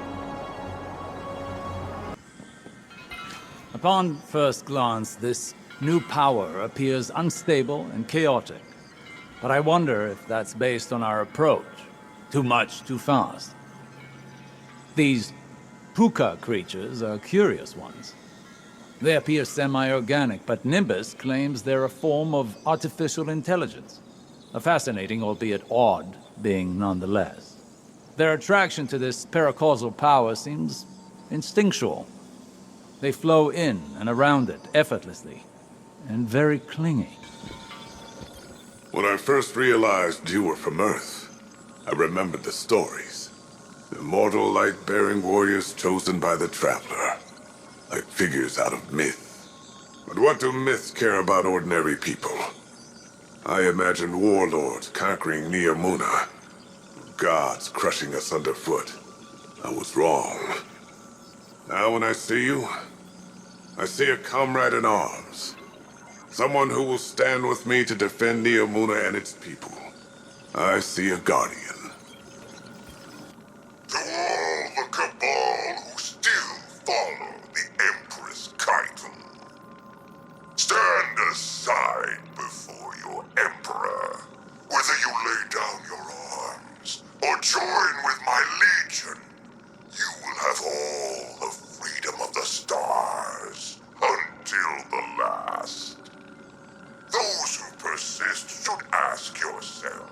Upon first glance, this new power appears unstable and chaotic. But I wonder if that's based on our approach. Too much, too fast. These puka creatures are curious ones. They appear semi-organic, but Nimbus claims they're a form of artificial intelligence. A fascinating, albeit odd, being nonetheless. Their attraction to this paracausal power seems instinctual. They flow in and around it effortlessly, and very clingy. When I first realized you were from Earth, I remembered the stories. Immortal light-bearing warriors chosen by the Traveler. Like figures out of myth. But what do myths care about ordinary people? I imagined warlords conquering Neomuna. Gods crushing us underfoot. I was wrong. Now when I see you, I see a comrade in arms. Someone who will stand with me to defend Neomuna and its people. I see a guardian. To all the Cabal who still follow the Empress Kaito, stand aside before your Emperor. Whether you lay down your arms or join with my legion, you will have all the freedom of the stars until the last. Those who persist should ask yourselves,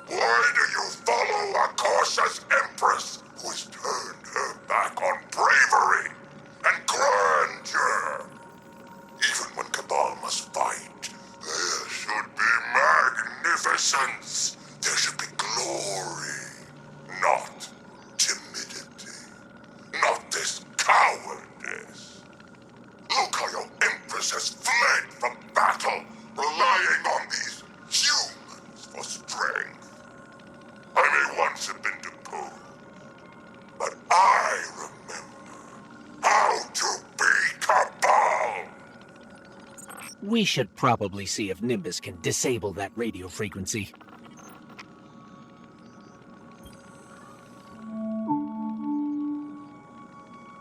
why do you follow a cautious Empress who has turned her back on bravery and grandeur? Even when Cabal must fight, there should be magnificence. There should be glory, not timidity, not this cowardice. Look how your Empress has fled from battle, relying on these humans for strength. I may once have been deposed, but I remember how to be Cabal! We should probably see if Nimbus can disable that radio frequency.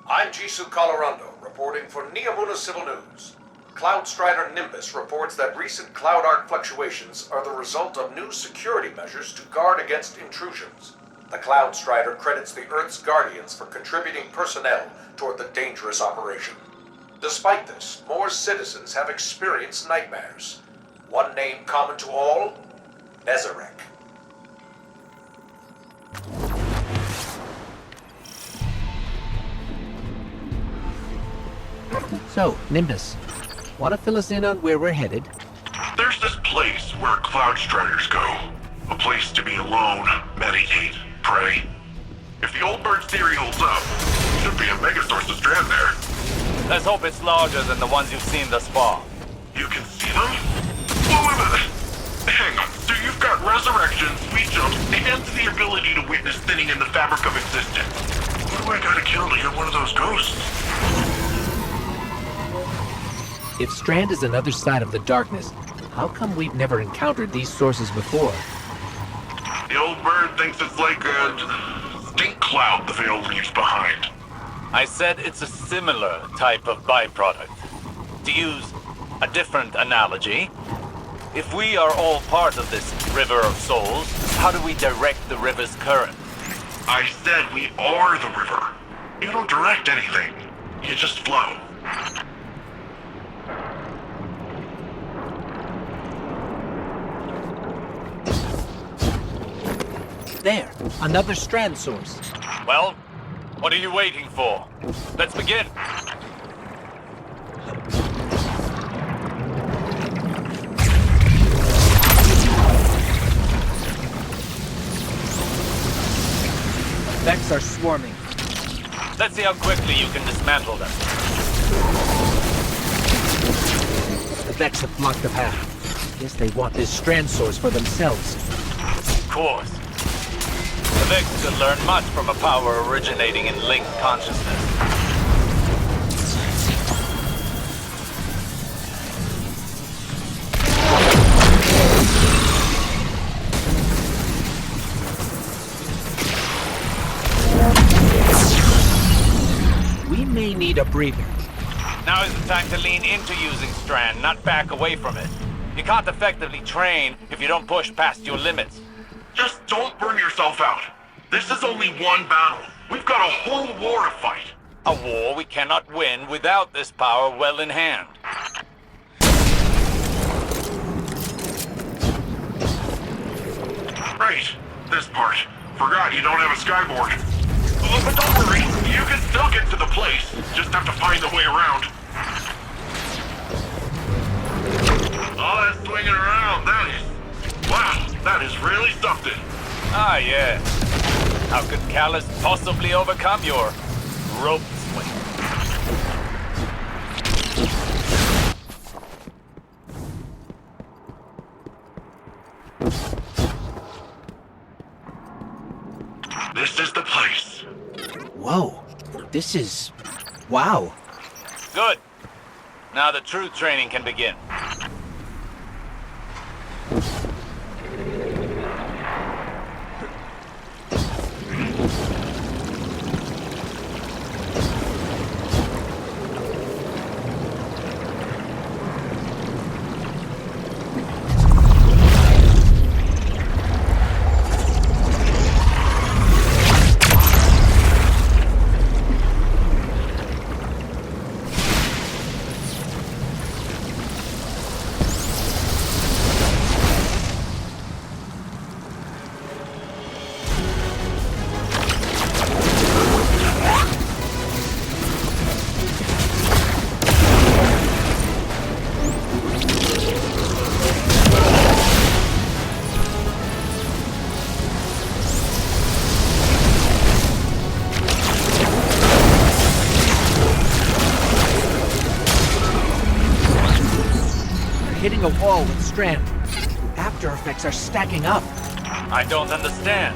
I'm Jisoo Colorando, reporting for Neomuna Civil News. Cloud Strider Nimbus reports that recent cloud arc fluctuations are the result of new security measures to guard against intrusions. The Cloud Strider credits the Earth's Guardians for contributing personnel toward the dangerous operation. Despite this, more citizens have experienced nightmares. One name common to all? Nezarek. So, Nimbus, want to fill us in on where we're headed? There's this place where Cloud Striders go. A place to be alone, meditate, pray. If the old bird's theory holds up, should be a megasource of strand there. Let's hope it's larger than the ones you've seen thus far. You can see them? Wait a minute. Hang on. So you've got resurrection, sweet jumps, and the ability to witness thinning in the fabric of existence. What do I gotta kill to get one of those ghosts? If Strand is another side of the darkness, how come we've never encountered these sources before? The old bird thinks it's like a stink cloud the veil leaves behind. I said it's a similar type of byproduct. To use a different analogy, if we are all part of this river of souls, how do we direct the river's current? I said we are the river. You don't direct anything. You just flow. There, another Strand source. Well, what are you waiting for? Let's begin. Vex are swarming. Let's see how quickly you can dismantle them. The Vex have blocked the path. Guess they want this Strand source for themselves. Of course. The Vex could learn much from a power originating in linked consciousness. We may need a breather. Now is the time to lean into using Strand, not back away from it. You can't effectively train if you don't push past your limits. Just don't burn yourself out. This is only one battle. We've got a whole war to fight. A war we cannot win without this power well in hand. Right. This part. Forgot you don't have a skyboard. Oh, but don't worry. You can still get to the place. Just have to find the way around. All that swinging around, wow, that is really something. Ah, yeah. How could Callus possibly overcome your rope swing? This is the place. Whoa, this is... wow. Good. Now the true training can begin. hitting a wall with Strand. After effects are stacking up. I don't understand.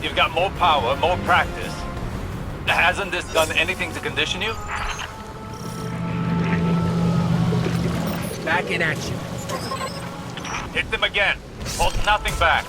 You've got more power, more practice. Hasn't this done anything to condition you? Back in action. Hit them again. Hold nothing back.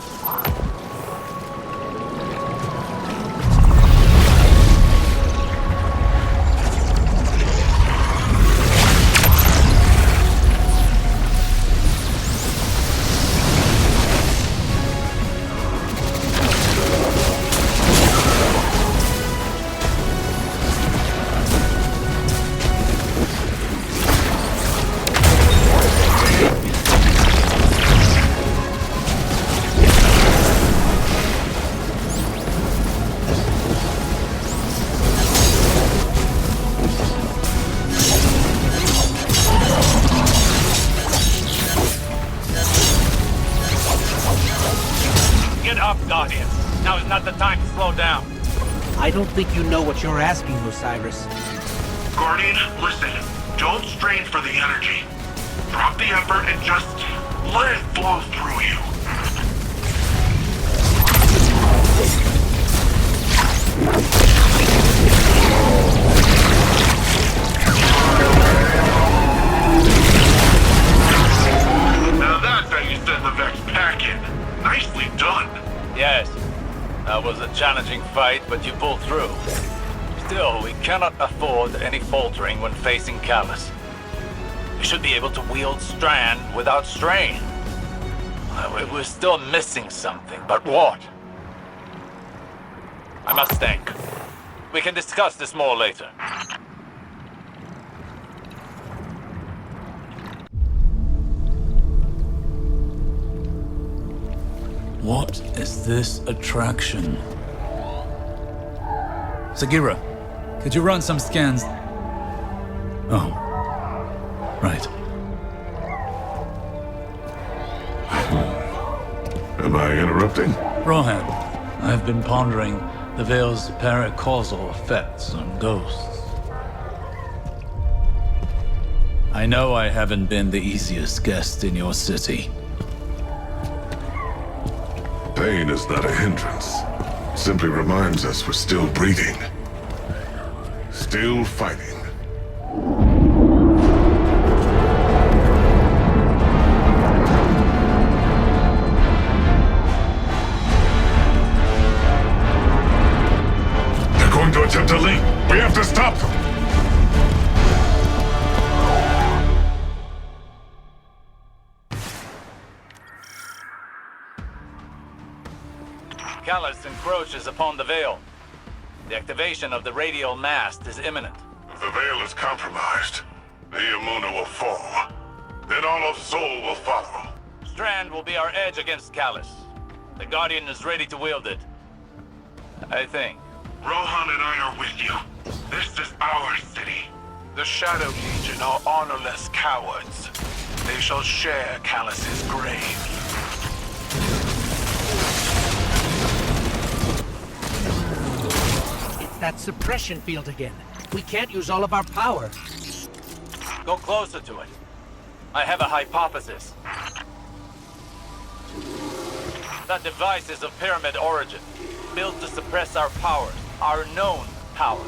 Now is not the time to slow down. I don't think you know what you're asking, Osiris. Guardian, listen. Don't strain for the energy. Drop the effort and just let it flow through you. Now that's how you send the Vex packing. Nicely done. Yes. That was a challenging fight, but you pulled through. Still, we cannot afford any faltering when facing Callus. We should be able to wield Strand without strain. We're still missing something, but what? I must think. We can discuss this more later. What is this attraction? Sagira, could you run some scans? Oh. Right. Am I interrupting? Rohan, I've been pondering the Veil's paracausal effects on ghosts. I know I haven't been the easiest guest in your city. Pain is not a hindrance. It simply reminds us we're still breathing. Still fighting. They're going to attempt to leap. We have to stop them. Callus encroaches upon the Veil. The activation of the radial mast is imminent. If the Veil is compromised, Neomuna will fall. Then all of Sol will follow. Strand will be our edge against Callus. The Guardian is ready to wield it. I think. Rohan and I are with you. This is our city. The Shadow Legion are honorless cowards. They shall share Callus's grave. That suppression field again. We can't use all of our power. Go closer to it. I have a hypothesis. That device is of pyramid origin, built to suppress our powers, our known powers.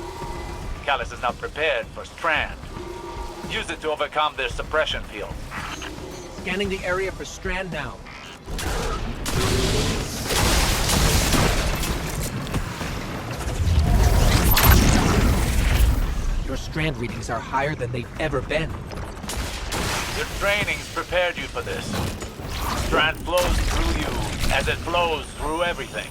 Callus is not prepared for Strand. Use it to overcome their suppression field. Scanning the area for Strand now. Your Strand readings are higher than they've ever been. Your training's prepared you for this. Strand flows through you as it flows through everything.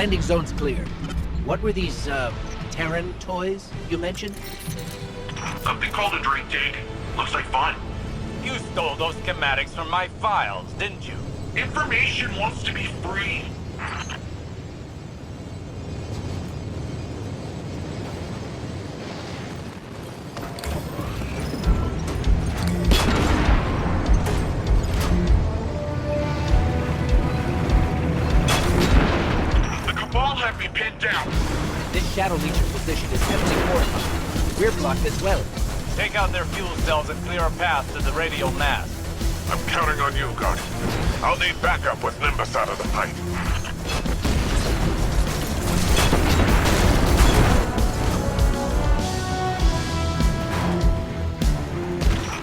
landing zone's clear. What were these, Terran toys you mentioned? Something called a drink tank. Looks like fun. You stole those schematics from my files, didn't you? Information wants to be free. The Cabal have me pinned down. This Shadow Legion position is heavily fortified. We're blocked as well. Take out their fuel cells and clear a path to the radial mast. I'm counting on you, Guardian. I'll need backup with Nimbus out of the fight.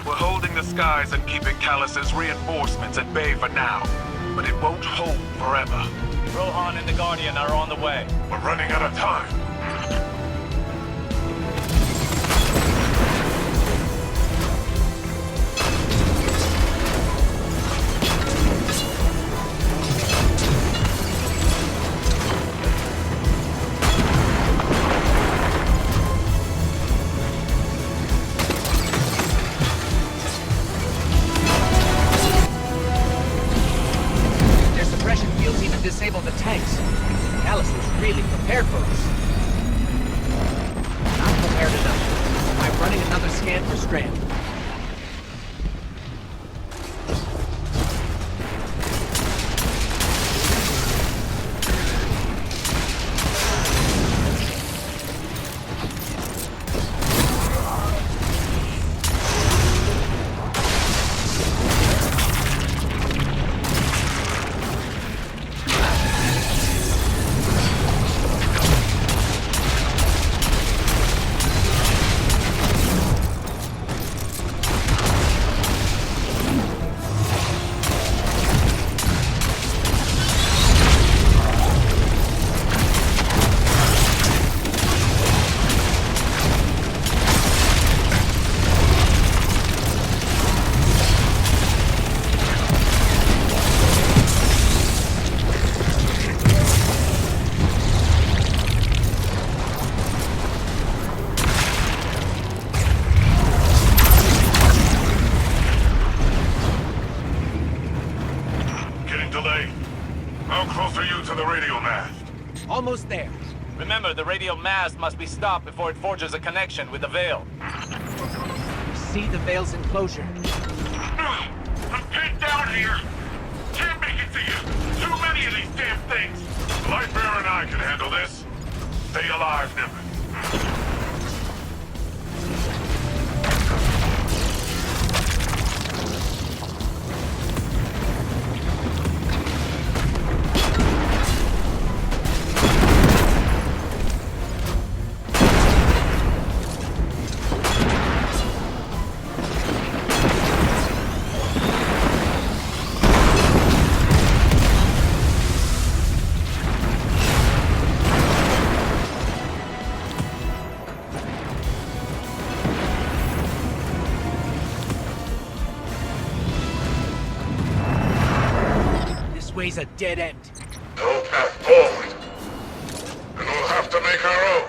We're holding the skies and keeping Callus's reinforcements at bay for now. But it won't hold forever. Rohan and the Guardian are on the way. We're running out of time. Disable the tanks. Callus was really prepared for us. Not prepared enough. I'm running another scan for Strand. Almost there. Remember, the radial mast must be stopped before it forges a connection with the Veil. See the Veil's enclosure. I'm pinned down here. Can't make it to you. Too many of these damn things. Lightbearer and I can handle this. Stay alive, Nimbus. Way's a dead end. No path forward. And we'll have to make our own.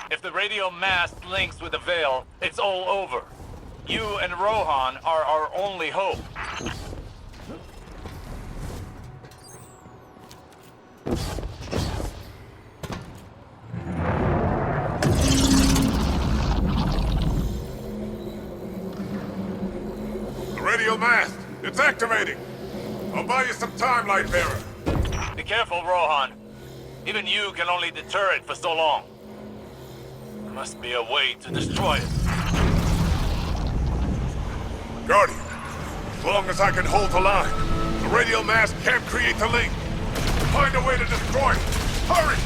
If the radial mast links with the Veil, it's all over. You and Rohan are our only hope. The radial mast! It's activating! I'll buy you some time, Lightbearer. Be careful, Rohan. Even you can only deter it for so long. There must be a way to destroy it. Guardian, as long as I can hold the line, the radial mast can't create the link. Find a way to destroy it. Hurry!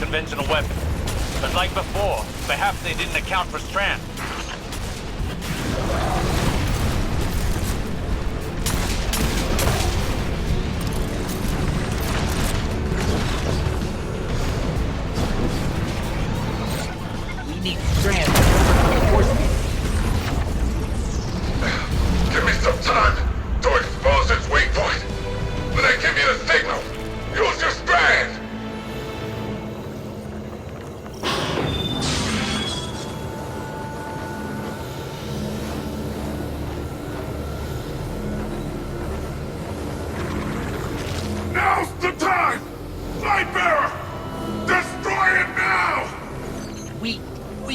conventional weapon. But like before, perhaps they didn't account for Strand. We need Strand. Give me some time to expose its weak point. When I give you the signal, use your Strand! Now's the time! Lightbearer! Destroy it now! We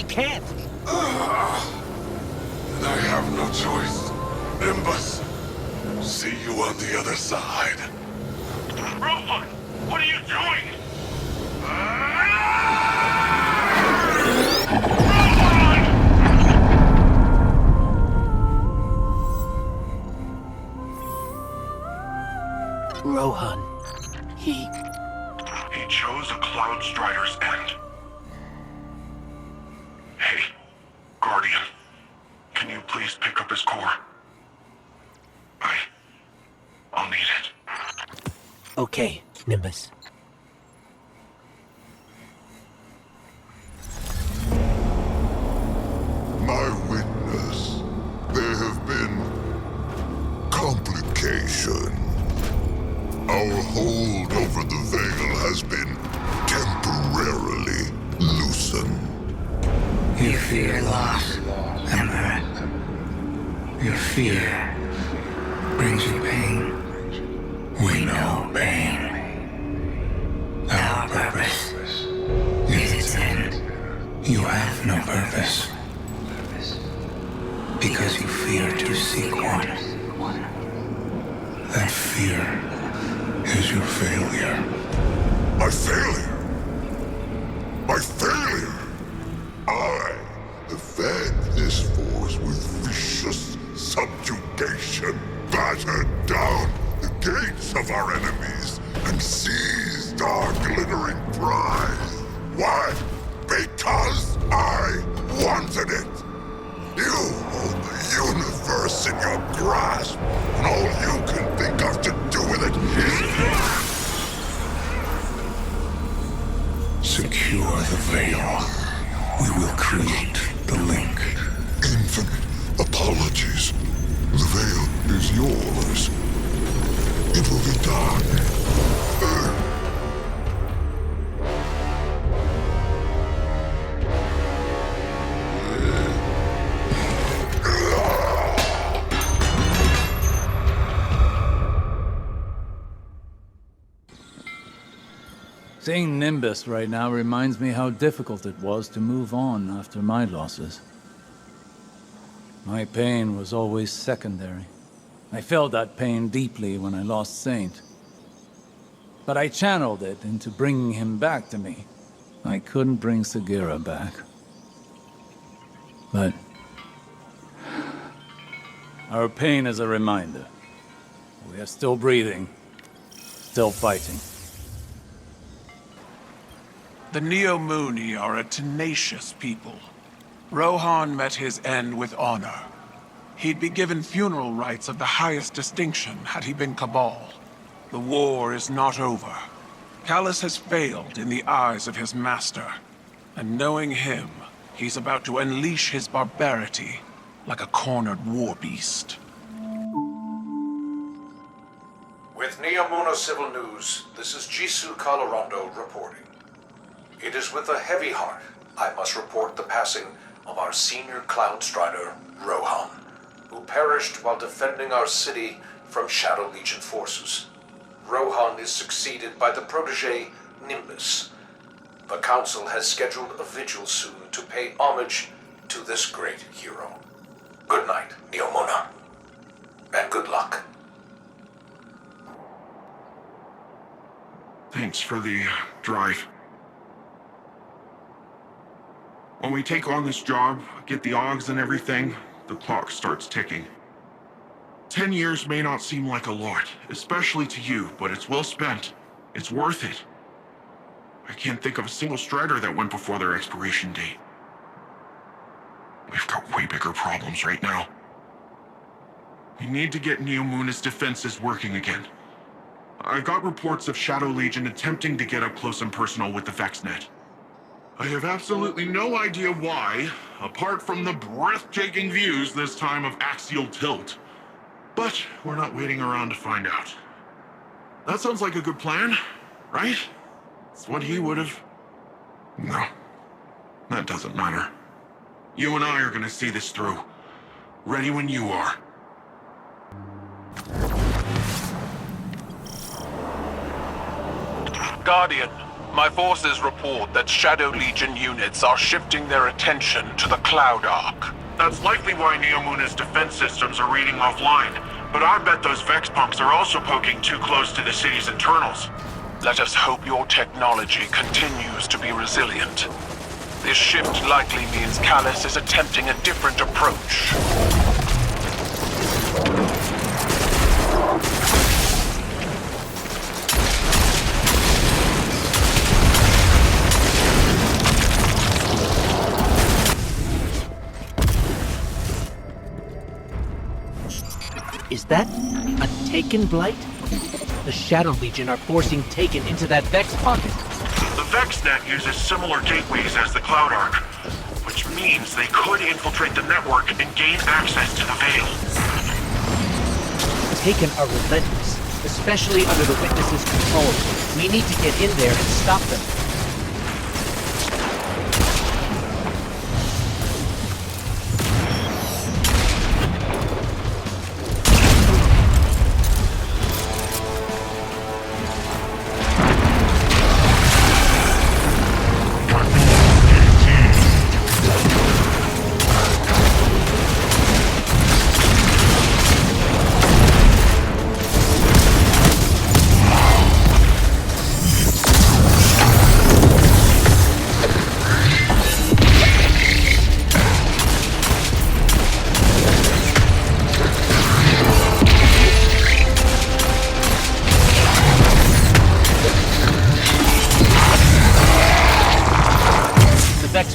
can't. And I have no choice. Nimbus, see you on the other side. Rohan, what are you doing? Rohan. He chose a Cloud Strider's end. Hey, Guardian, can you please pick up his core? I'll need it. Okay, Nimbus. My witness, there have been complication. Our hold over the Veil has been temporarily loosened. You fear loss, Emperor. Your fear brings you pain. We know pain. Our purpose is its end. You have no purpose. Because you fear to seek one. That fear is your failure. My failure? My failure? I have fed this force with vicious subjugation, battered down the gates of our enemies, and seized our glittering prize. Why? Because I wanted it. You hold the universe in your grasp, and all you can think of to do with it is... Secure the Veil. We will create the link. Infinite apologies. The Veil is yours. It will be done. Seeing Nimbus right now reminds me how difficult it was to move on after my losses. My pain was always secondary. I felt that pain deeply when I lost Saint. But I channeled it into bringing him back to me. I couldn't bring Sagira back. But our pain is a reminder. We are still breathing, still fighting. The Neomuni are a tenacious people. Rohan met his end with honor. He'd be given funeral rites of the highest distinction had he been Cabal. The war is not over. Callus has failed in the eyes of his master. And knowing him, he's about to unleash his barbarity like a cornered war beast. With Neomuna Civil News, this is Jisoo Colorando reporting. It is with a heavy heart I must report the passing of our senior Cloud Strider, Rohan, who perished while defending our city from Shadow Legion forces. Rohan is succeeded by the protege, Nimbus. The Council has scheduled a vigil soon to pay homage to this great hero. Good night, Neomuna. And good luck. Thanks for the drive. When we take on this job, get the Augs and everything, the clock starts ticking. 10 years may not seem like a lot, especially to you, but it's well spent. It's worth it. I can't think of a single strider that went before their expiration date. We've got way bigger problems right now. We need to get Neomuna's defenses working again. I've got reports of Shadow Legion attempting to get up close and personal with the VexNet. I have absolutely no idea why, apart from the breathtaking views this time of axial tilt. But we're not waiting around to find out. That sounds like a good plan, right? It's what he would have... No, that doesn't matter. You and I are gonna see this through. Ready when you are. Guardian, my forces report that Shadow Legion units are shifting their attention to the Cloud Arc. That's likely why Neomuna's defense systems are reading offline, but I bet those Vex punks are also poking too close to the city's internals. Let us hope your technology continues to be resilient. This shift likely means Callus is attempting a different approach. Is that a Taken Blight? The Shadow Legion are forcing Taken into that Vex pocket. The VexNet uses similar gateways as the Cloud Arc, which means they could infiltrate the network and gain access to the Veil. Taken are relentless, especially under the Witness's control. We need to get in there and stop them.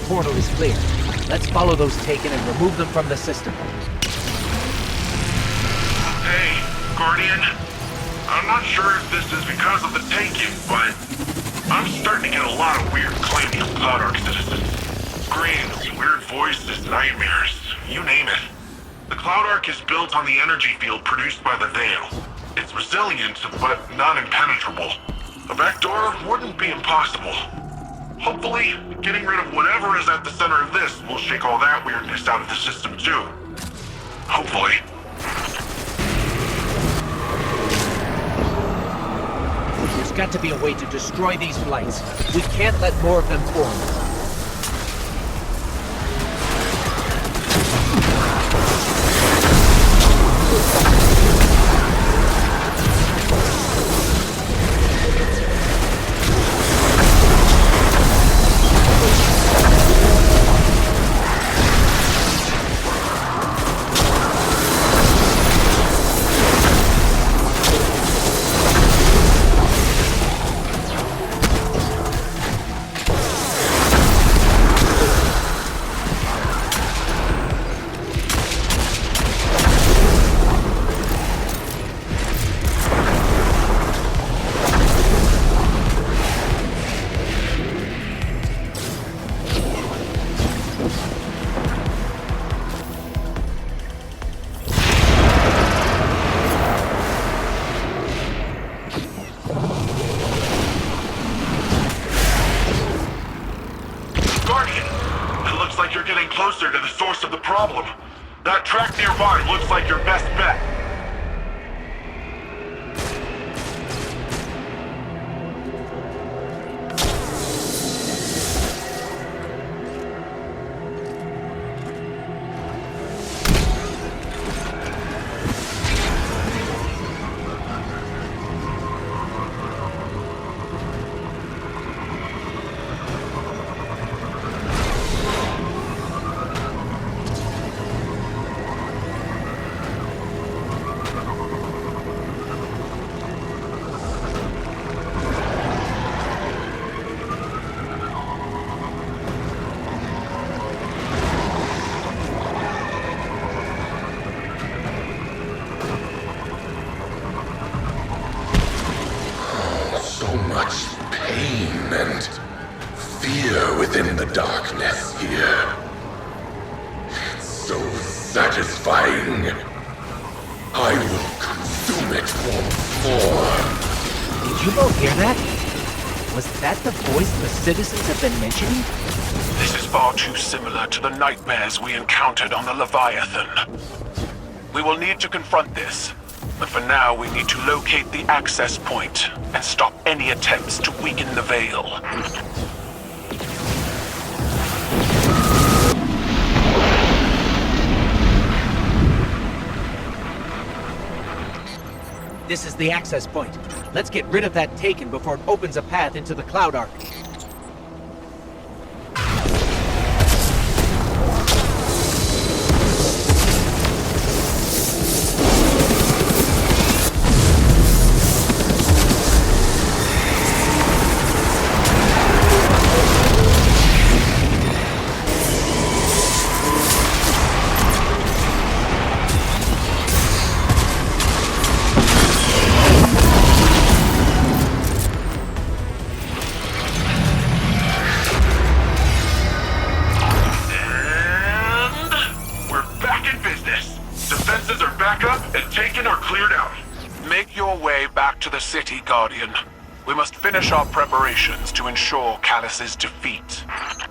Portal is clear. Let's follow those Taken and remove them from the system. Hey, Guardian. I'm not sure if this is because of the Taken, but I'm starting to get a lot of weird claims from Cloud Arc citizens. Screams, weird voices, nightmares, you name it. The Cloud Arc is built on the energy field produced by the Veil. It's resilient, but not impenetrable. A backdoor wouldn't be impossible. Hopefully, getting rid of whatever is at the center of this will shake all that weirdness out of the system too. Hopefully. There's got to be a way to destroy these blights. We can't let more of them form. Closer to the source of the problem. That track nearby looks like your best bet. within the darkness here. It's so satisfying. I will consume it once more. Did you both hear that? Was that the voice the citizens have been mentioning? This is far too similar to the nightmares we encountered on the Leviathan. We will need to confront this, but for now we need to locate the access point and stop any attempts to weaken the Veil. This is the access point. Let's get rid of that Taken before it opens a path into the Cloud Arc. City Guardian. We must finish our preparations to ensure Callus's defeat.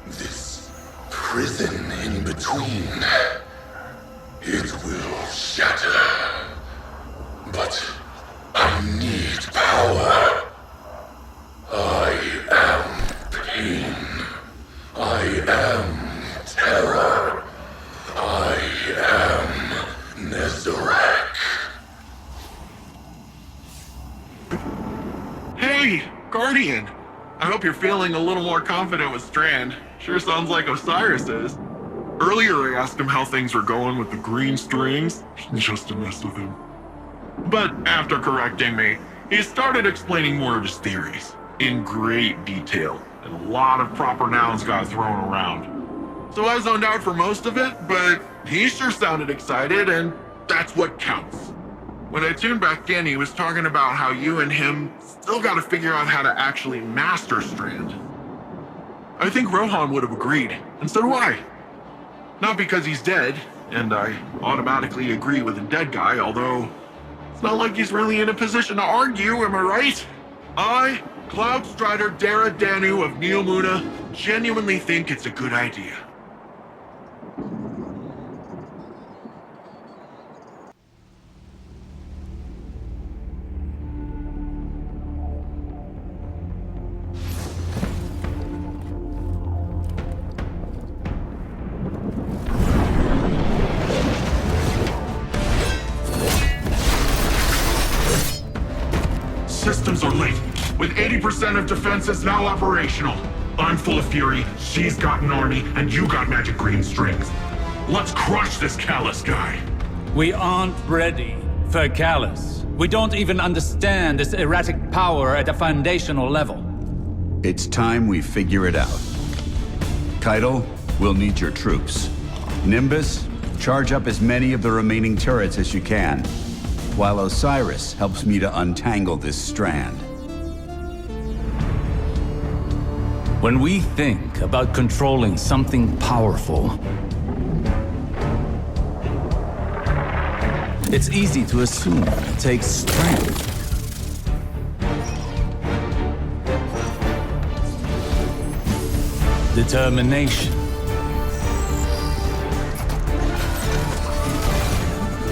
This prison in between, it will shatter. But I need power. I am pain. I am terror. I am Nezarek. Hey, Guardian! I hope you're feeling a little more confident with Strand. Sure sounds like Osiris is. Earlier I asked him how things were going with the green strings, just to mess with him. But after correcting me, he started explaining more of his theories, in great detail, and a lot of proper nouns got thrown around. So I zoned out for most of it, but he sure sounded excited, and that's what counts. When I tuned back in, he was talking about how you and him still gotta figure out how to actually master Strand. I think Rohan would have agreed, and so do I. Not because he's dead, and I automatically agree with the dead guy, although it's not like he's really in a position to argue, am I right? I, Cloud Strider Dara Danu of Neomuna, genuinely think it's a good idea. Systems are late, with 80% of defenses now operational. I'm full of fury, she's got an army, and you got magic green strings. Let's crush this Callus guy. We aren't ready for Callus. We don't even understand this erratic power at a foundational level. It's time we figure it out. Keitel, we'll need your troops. Nimbus, charge up as many of the remaining turrets as you can, while Osiris helps me to untangle this strand. When we think about controlling something powerful, it's easy to assume it takes strength. Determination.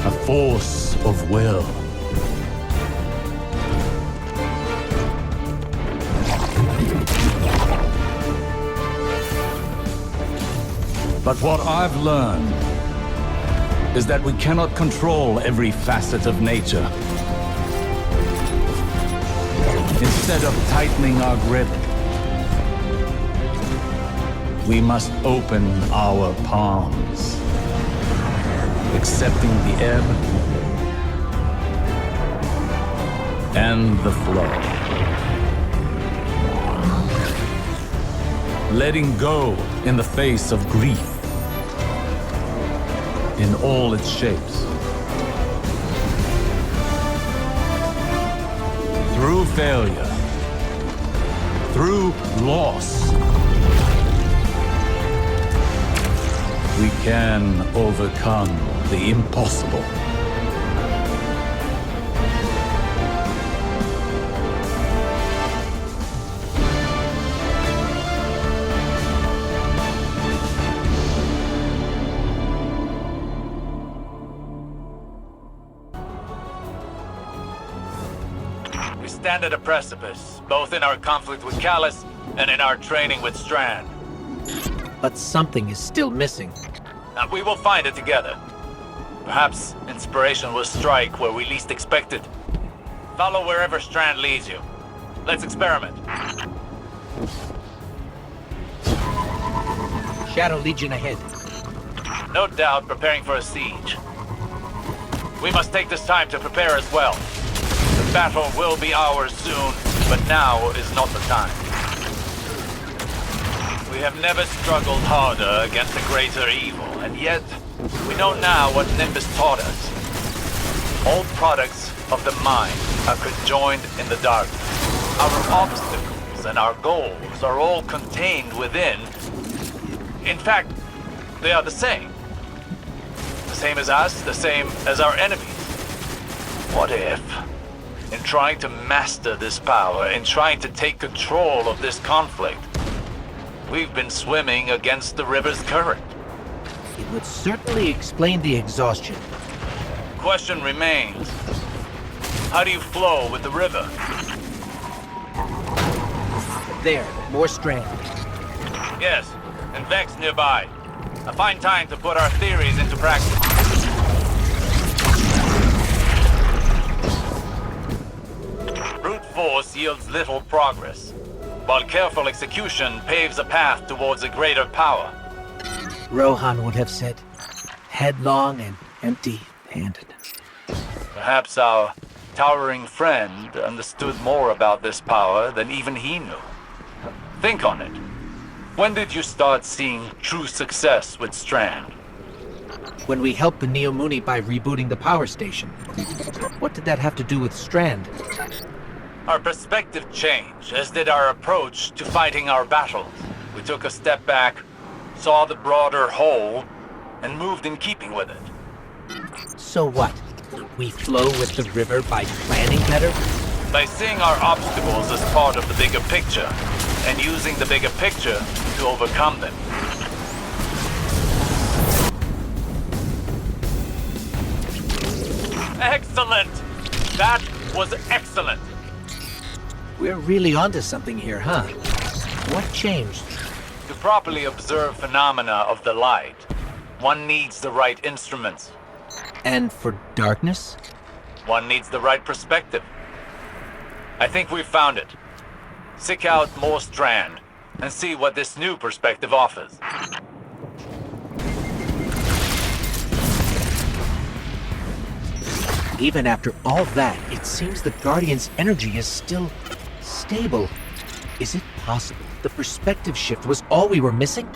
A force of will. But what I've learned is that we cannot control every facet of nature. Instead of tightening our grip, we must open our palms, accepting the ebb and the flow. Letting go in the face of grief in all its shapes. Through failure, through loss, We can overcome the impossible. We stand at a precipice, both in our conflict with Callus and in our training with Strand. But something is still missing. We will find it together. Perhaps inspiration will strike where we least expect it. Follow wherever Strand leads you. Let's experiment. Shadow Legion ahead. No doubt preparing for a siege. We must take this time to prepare as well. The battle will be ours soon, but now is not the time. We have never struggled harder against a greater evil, and yet we know now what Nimbus taught us. All products of the mind are conjoined in the darkness. Our obstacles and our goals are all contained within. In fact, they are the same. The same as us, the same as our enemies. What if, in trying to master this power, in trying to take control of this conflict, we've been swimming against the river's current? It would certainly explain the exhaustion. Question remains. How do you flow with the river? There, more Strand. Yes, and Vex nearby. A fine time to put our theories into practice. Brute force yields little progress, while careful execution paves a path towards a greater power. Rohan would have said, headlong and empty-handed. Perhaps our towering friend understood more about this power than even he knew. Think on it. When did you start seeing true success with Strand? When we helped the Neomuni by rebooting the power station. What did that have to do with Strand? Our perspective changed, as did our approach to fighting our battles. We took a step back, saw the broader whole, and moved in keeping with it. So what? We flow with the river by planning better? By seeing our obstacles as part of the bigger picture, and using the bigger picture to overcome them. Excellent! That was excellent! We're really onto something here, huh? What changed? To properly observe phenomena of the light, one needs the right instruments. And for darkness? One needs the right perspective. I think we've found it. Seek out more Strand, and see what this new perspective offers. Even after all that, it seems the Guardian's energy is still stable. Is it possible the perspective shift was all we were missing?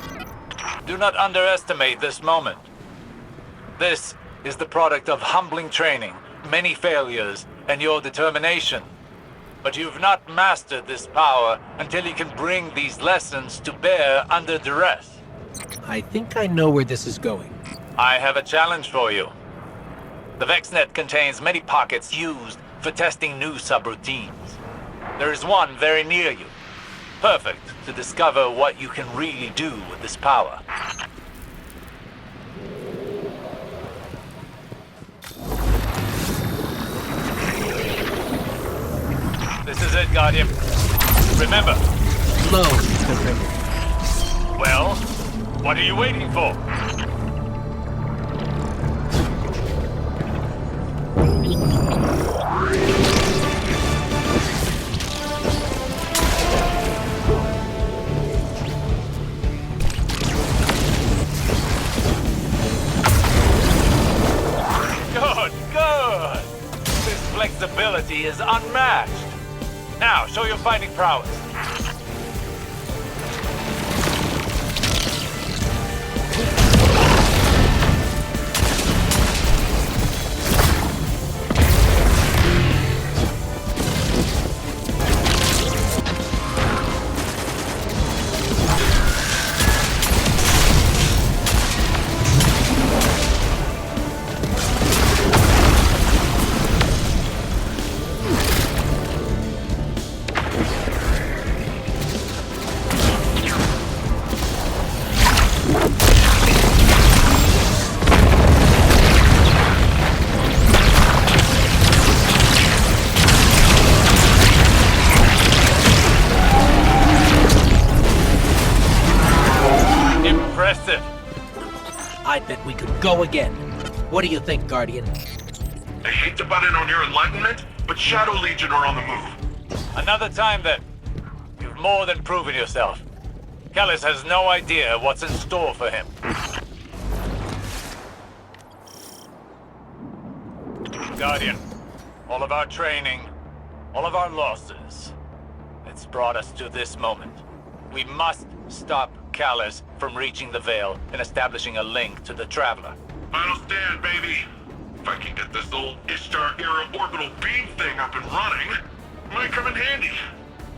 Do not underestimate this moment. This is the product of humbling training, many failures, and your determination. But you've not mastered this power until you can bring these lessons to bear under duress. I think I know where this is going. I have a challenge for you. The VexNet contains many pockets used for testing new subroutines. There is one very near you, perfect to discover what you can really do with this power. This is it, Guardian. Remember. Slow, Confederate. Well, what are you waiting for? Good. This flexibility is unmatched. Now, show your fighting prowess. go again. What do you think, Guardian? I hate to butt in on your enlightenment, but Shadow Legion are on the move. Another time then. You've more than proven yourself. Callus has no idea what's in store for him. Guardian, all of our training, all of our losses, it's brought us to this moment. We must stop Callus from reaching the Veil and establishing a link to the Traveler. Final stand, baby. If I can get this old Ishtar-era orbital beam thing up and running, it might come in handy.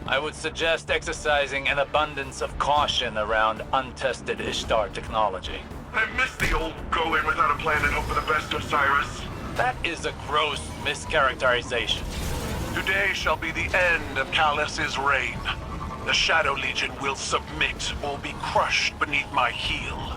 I would suggest exercising an abundance of caution around untested Ishtar technology. I miss the old go in without a plan and hope for the best, Osiris. That is a gross mischaracterization. Today shall be the end of Callus's reign. The Shadow Legion will submit or be crushed beneath my heel.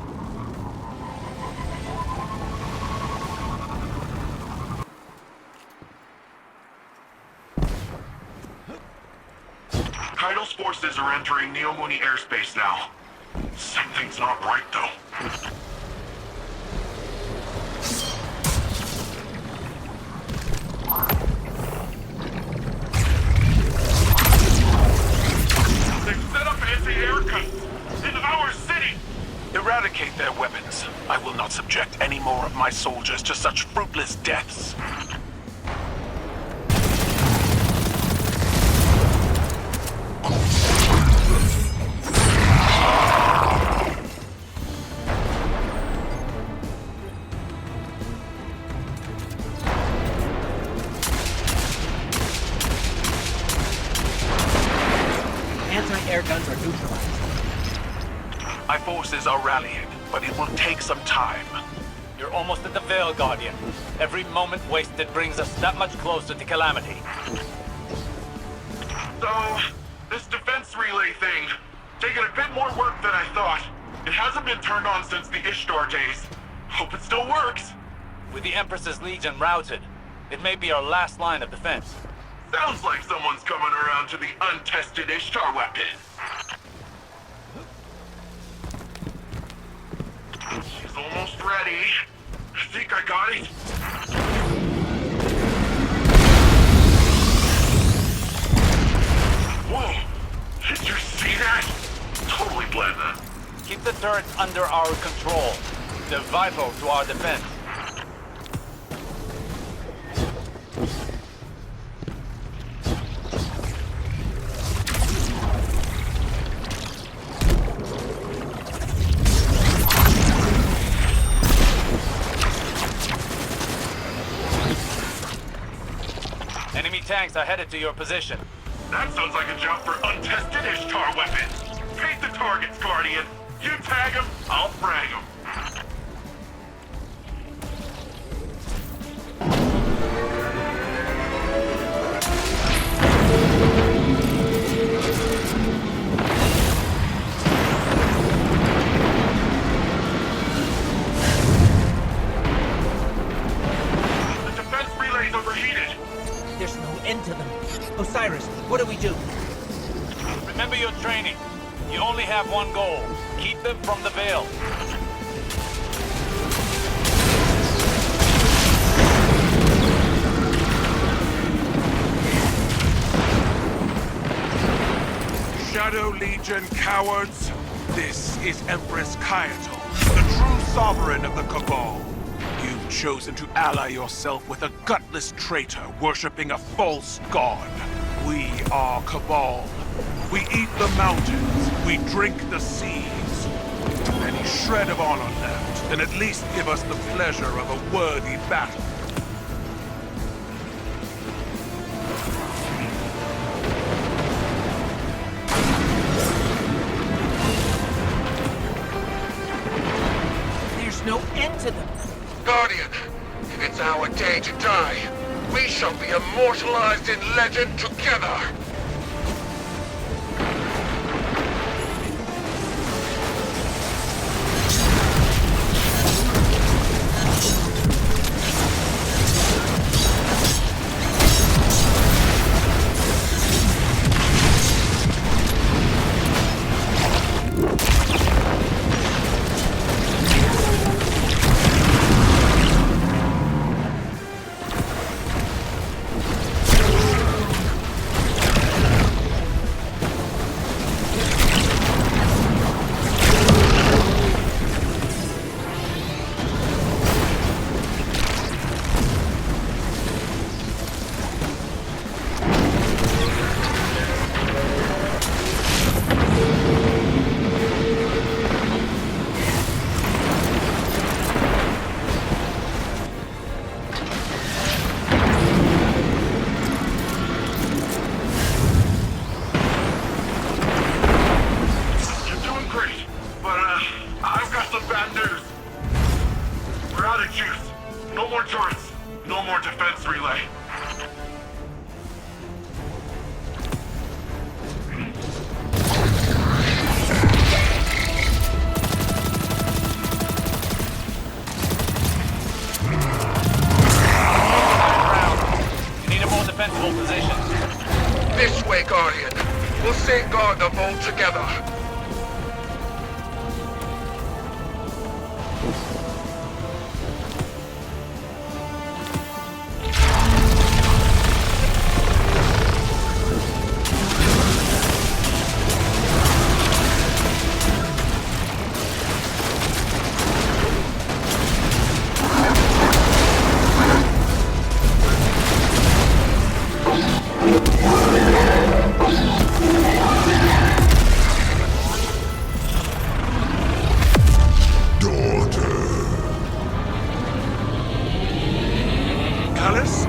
Kaido's forces are entering Neomuni airspace now. Something's not right, though. They've set up anti-air guns in our city! Eradicate their weapons. I will not subject any more of my soldiers to such fruitless deaths. Anti-air guns are neutralized. My forces are rallying, but it will take some time. You're almost at the Veil, Guardian. Every moment wasted brings us that much closer to Calamity. So, this defense relay thing, taking a bit more work than I thought. It hasn't been turned on since the Ishtar days. Hope it still works. With the Empress's Legion routed, it may be our last line of defense. Sounds like someone's coming around to the untested Ishtar weapon. She's almost ready. I think I got it. Whoa! Did you see that? Totally blend that. Keep the turrets under our control. They're vital to our defense. Enemy tanks are headed to your position. That sounds like a job for untested Ishtar weapons. Paint the targets, Guardian. You tag them, I'll frag them. The defense relay's overheated. There's no end to them. Osiris, what do we do? Remember your training. You only have one goal. Keep them from the Veil. Shadow Legion cowards, this is Empress Caiatl, the true sovereign of the Cabal. You've chosen to ally yourself with a gutless traitor worshipping a false god. We are Cabal. We eat the mountains, we drink the seas. With any shred of honor left, then at least give us the pleasure of a worthy battle. There's no end to them. Guardian, it's our day to die. We shall be immortalized in legend together. defense relay. You need a more defensible position. This way, Guardian. We'll safeguard the vault together. Callus?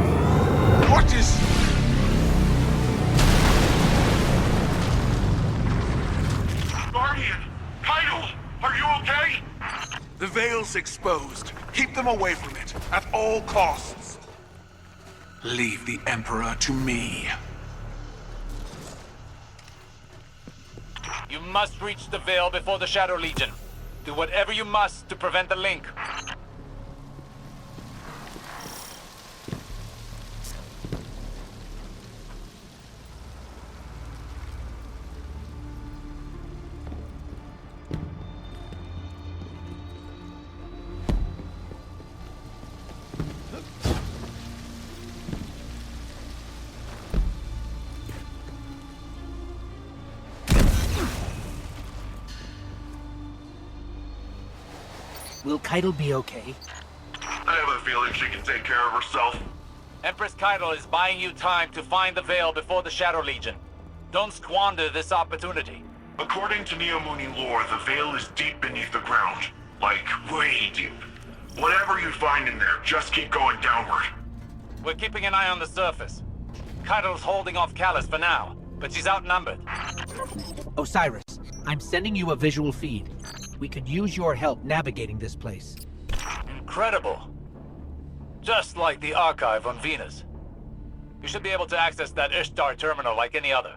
What is... Guardian! Keitel! Are you okay? The Veil's exposed. Keep them away from it, at all costs. Leave the Emperor to me. You must reach the Veil before the Shadow Legion. Do whatever you must to prevent the link. Will Keitel be okay? I have a feeling she can take care of herself. Empress Keitel is buying you time to find the Veil before the Shadow Legion. Don't squander this opportunity. According to Neomuni lore, the Veil is deep beneath the ground. Like, way deep. Whatever you find in there, just keep going downward. We're keeping an eye on the surface. Keitel's holding off Callus for now, but she's outnumbered. Osiris, I'm sending you a visual feed. We could use your help navigating this place. Incredible. Just like the archive on Venus. You should be able to access that Ishtar terminal like any other.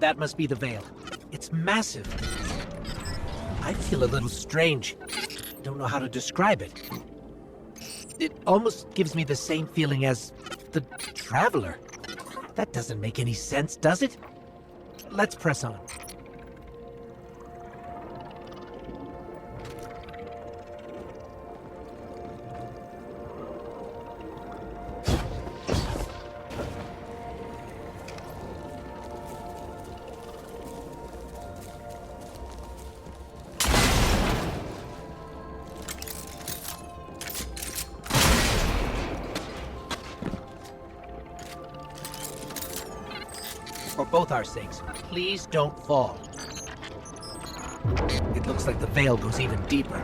That must be the Veil. It's massive. I feel a little strange. Don't know how to describe it. It almost gives me the same feeling as the Traveler. That doesn't make any sense, does it? Let's press on. For both our sakes, please don't fall. It looks like the Veil goes even deeper.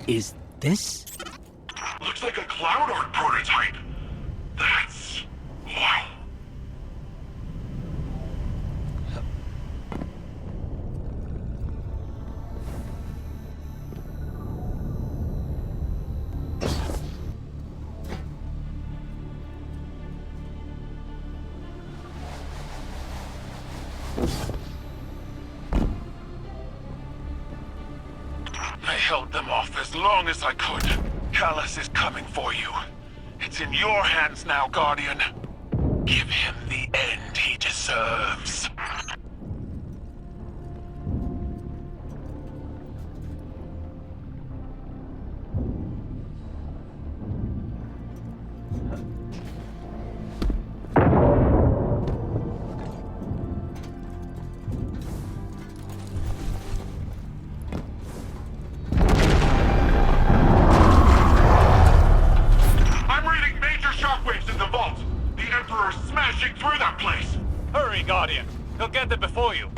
Is this? Looks like a Cloud Arc prototype. That's... wow. I held them off as long as I could. Callus is coming for you. It's in your hands now, Guardian. Give him the end he deserves. get there before you.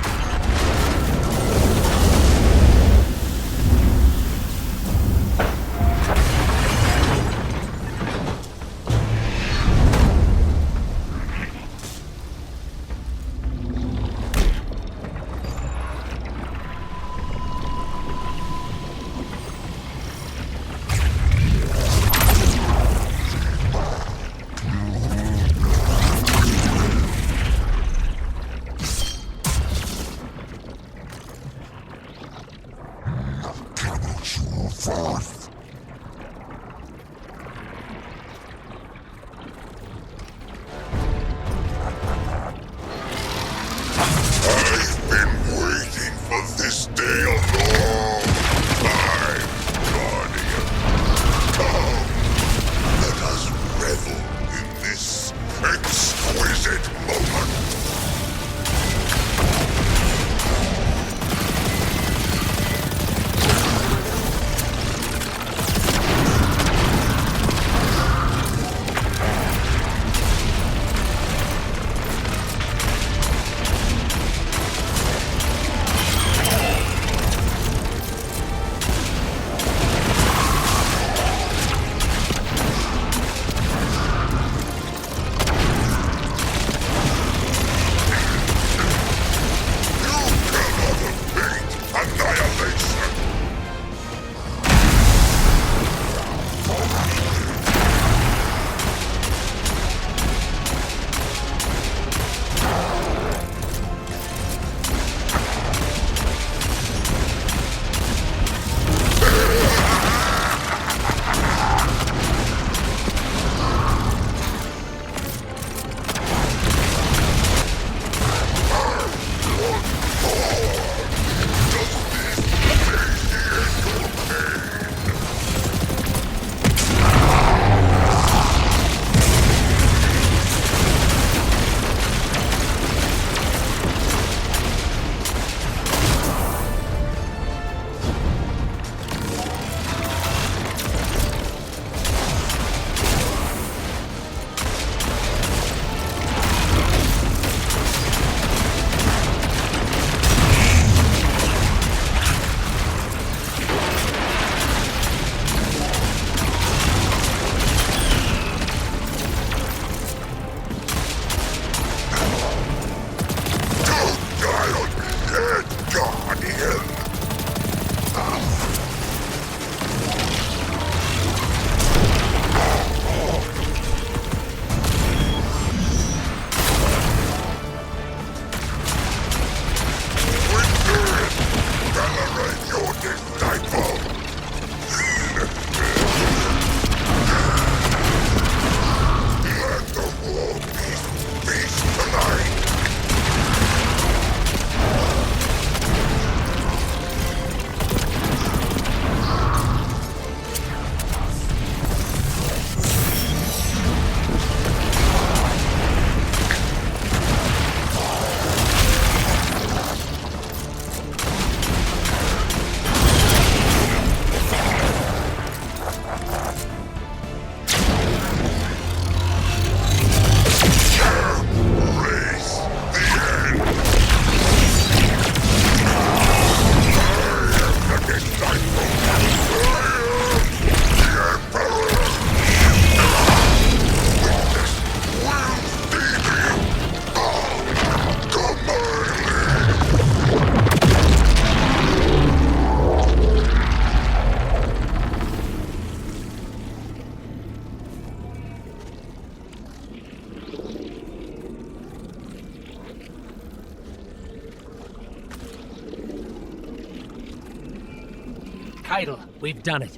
Idle, we've done it.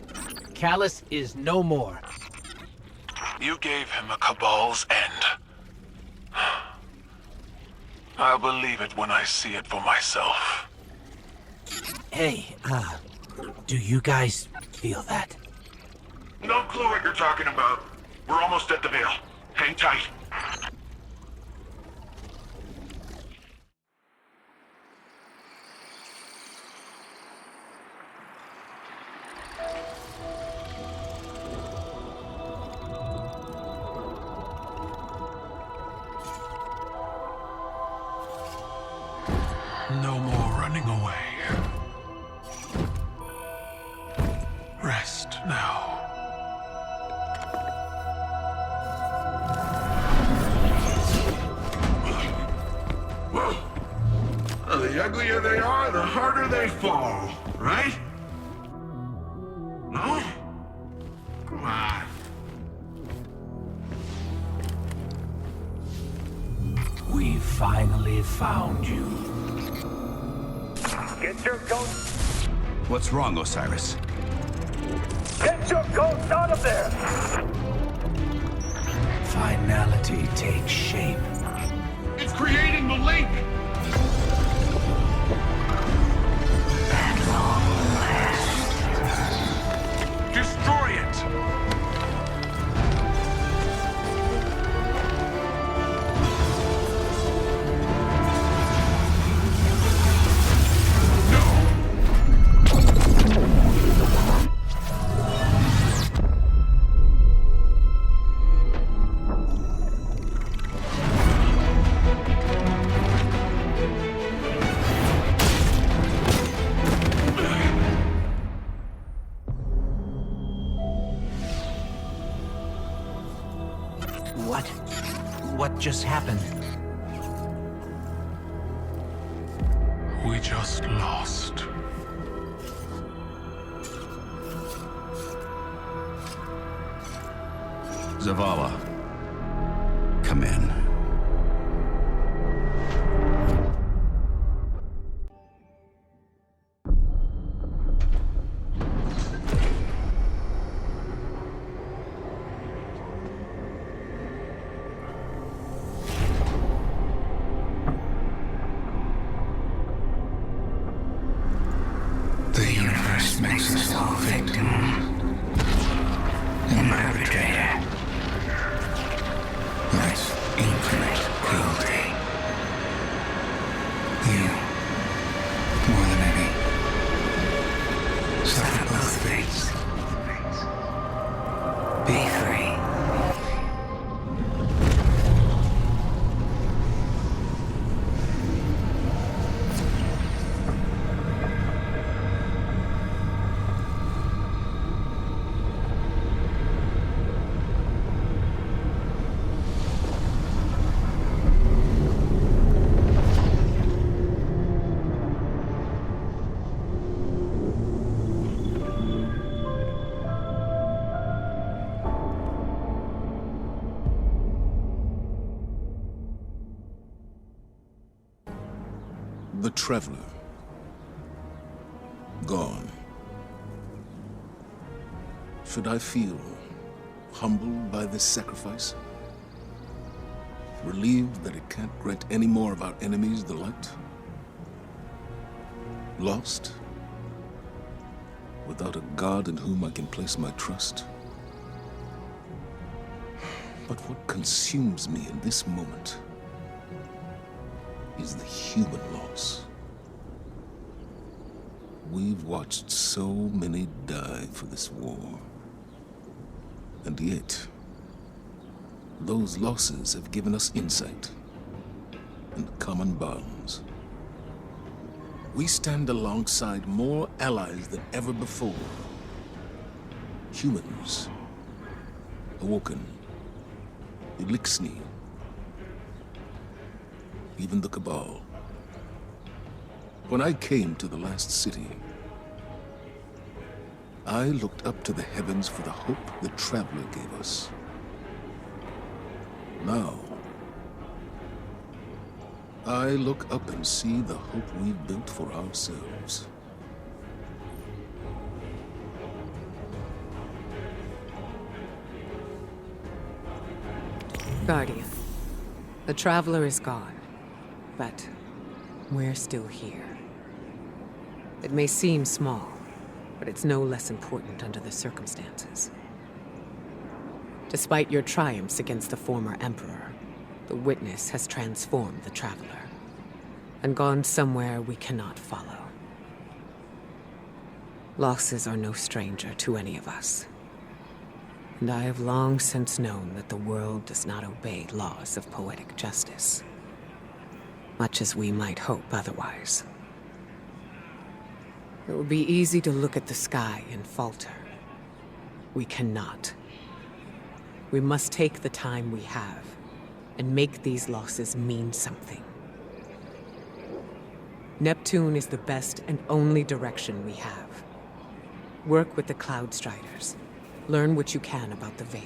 Callus is no more. You gave him a Cabal's end. I'll believe it when I see it for myself. Hey, do you guys feel that? No clue what you're talking about. We're almost at the Veil. Hang tight. running away. Rest now. Well, the uglier they are, the harder they fall, right? No? Come on. We finally found you. Get your ghost! What's wrong, Osiris? Get your ghost out of there! Finality takes shape. It's creating the link! At long last. Destroy it! What just happened? We just lost. Zavala, come in. The universe makes us all victim and perpetrator. Life's infinite cruelty. You, more than any, suffer both fates. Be free. The Traveler. Gone. Should I feel humbled by this sacrifice? Relieved that it can't grant any more of our enemies the light? Lost? Without a god in whom I can place my trust? But what consumes me in this moment is the human loss. We've watched so many die for this war. And yet, those losses have given us insight and common bonds. We stand alongside more allies than ever before. Humans, Awoken, Elixni, even the Cabal. When I came to the last city, I looked up to the heavens for the hope the Traveler gave us. Now, I look up and see the hope we've built for ourselves. Guardian, the Traveler is gone, but we're still here. It may seem small, but it's no less important under the circumstances. Despite your triumphs against the former Emperor, the Witness has transformed the Traveler, and gone somewhere we cannot follow. Losses are no stranger to any of us, and I have long since known that the world does not obey laws of poetic justice, much as we might hope otherwise. It would be easy to look at the sky and falter. We cannot. We must take the time we have and make these losses mean something. Neptune is the best and only direction we have. Work with the Cloud Striders. Learn what you can about the Veil.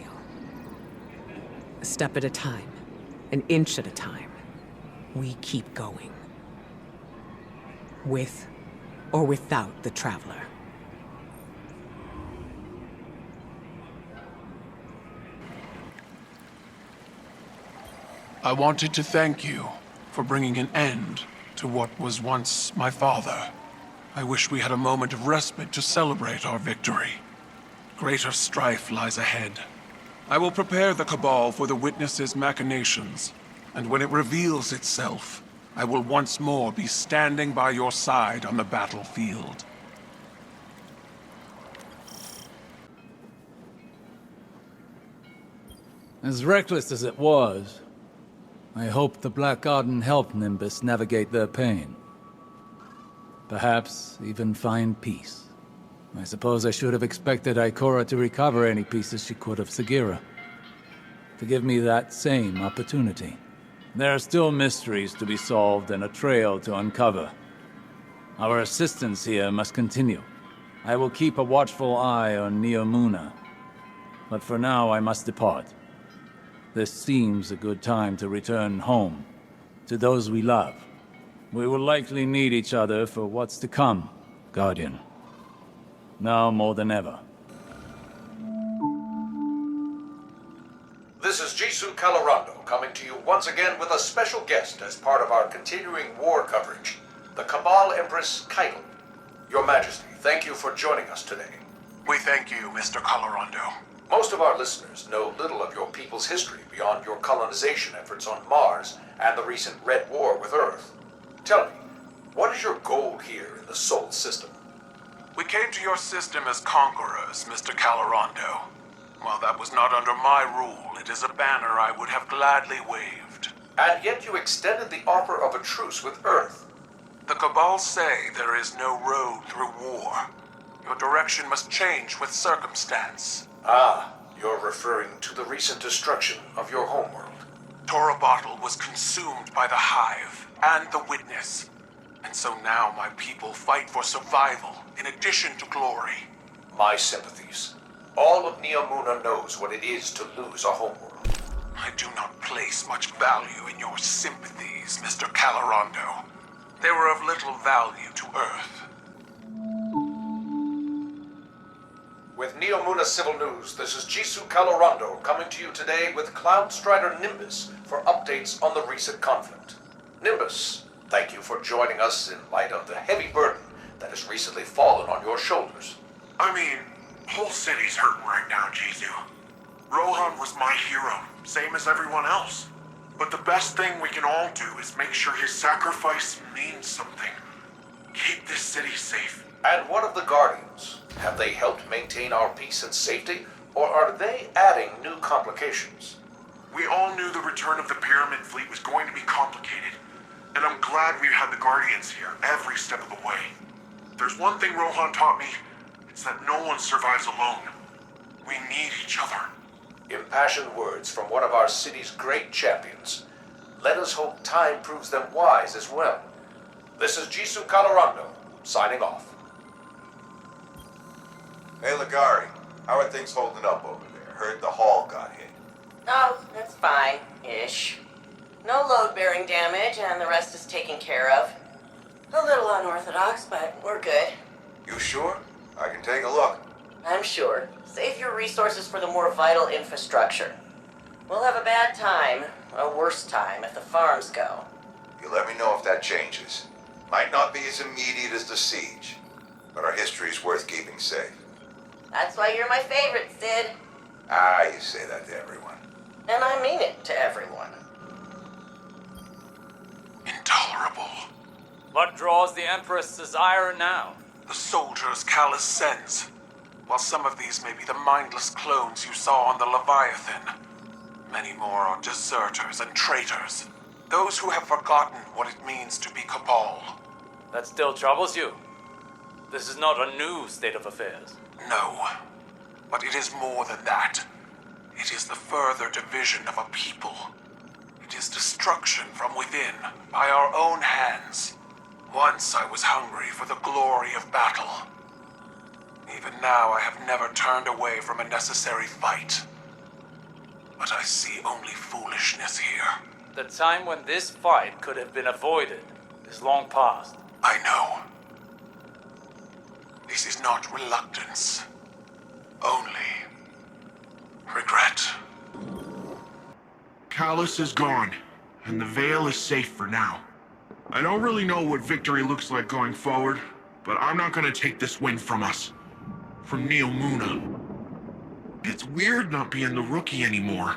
A step at a time, an inch at a time, we keep going. With or without the Traveler. I wanted to thank you for bringing an end to what was once my father. I wish we had a moment of respite to celebrate our victory. Greater strife lies ahead. I will prepare the Cabal for the Witness's machinations, and when it reveals itself, I will once more be standing by your side on the battlefield. As reckless as it was, I hope the Black Garden helped Nimbus navigate their pain. Perhaps even find peace. I suppose I should have expected Ikora to recover any pieces she could of Sagira. To give me that same opportunity. There are still mysteries to be solved and a trail to uncover. Our assistance here must continue. I will keep a watchful eye on Neomuna. But for now I must depart. This seems a good time to return home, to those we love. We will likely need each other for what's to come, Guardian. Now more than ever. This is Jisoo Calorando coming to you once again with a special guest as part of our continuing war coverage, the Cabal Empress Callus. Your Majesty, thank you for joining us today. We thank you, Mr. Calorando. Most of our listeners know little of your people's history beyond your colonization efforts on Mars and the recent Red War with Earth. Tell me, what is your goal here in the Sol system? We came to your system as conquerors, Mr. Calorando. While that was not under my rule, it is a banner I would have gladly waved. And yet you extended the offer of a truce with Earth. The Cabal say there is no road through war. Your direction must change with circumstance. Ah, you're referring to the recent destruction of your homeworld. Torabottle was consumed by the Hive and the Witness. And so now my people fight for survival in addition to glory. My sympathies. All of Neomuna knows what it is to lose a homeworld. I do not place much value in your sympathies, Mr. Calorando. They were of little value to Earth. With Neomuna Civil News, this is Jisoo Calorando coming to you today with Cloud Strider Nimbus for updates on the recent conflict. Nimbus, thank you for joining us in light of the heavy burden that has recently fallen on your shoulders. I mean, whole city's hurting right now, Jisoo. Rohan was my hero, same as everyone else. But the best thing we can all do is make sure his sacrifice means something. Keep this city safe. And what of the Guardians? Have they helped maintain our peace and safety, or are they adding new complications? We all knew the return of the Pyramid Fleet was going to be complicated, and I'm glad we had the Guardians here every step of the way. There's one thing Rohan taught me, it's that no one survives alone. We need each other. Impassioned words from one of our city's great champions. Let us hope time proves them wise as well. This is Jisoo Calorando, signing off. Hey, Ligari, how are things holding up over there? Heard the hall got hit. Oh, that's fine-ish. No load-bearing damage, and the rest is taken care of. A little unorthodox, but we're good. You sure? I can take a look. I'm sure. Save your resources for the more vital infrastructure. We'll have a bad time, a worse time, if the farms go. You let me know if that changes. Might not be as immediate as the siege, but our history's worth keeping safe. That's why you're my favorite, Sid. Ah, you say that to everyone. And I mean it to everyone. Intolerable. What draws the Empress desire now? The soldiers Callus sends. While some of these may be the mindless clones you saw on the Leviathan, many more are deserters and traitors. Those who have forgotten what it means to be Cabal. That still troubles you? This is not a new state of affairs. No, but it is more than that. It is the further division of a people. It is destruction from within, by our own hands. Once I was hungry for the glory of battle. Even now I have never turned away from a necessary fight. But I see only foolishness here. The time when this fight could have been avoided is long past. I know. This is not reluctance. Only regret. Callus is gone, and the Veil is safe for now. I don't really know what victory looks like going forward, but I'm not gonna take this win from us. From Neomuna. It's weird not being the rookie anymore.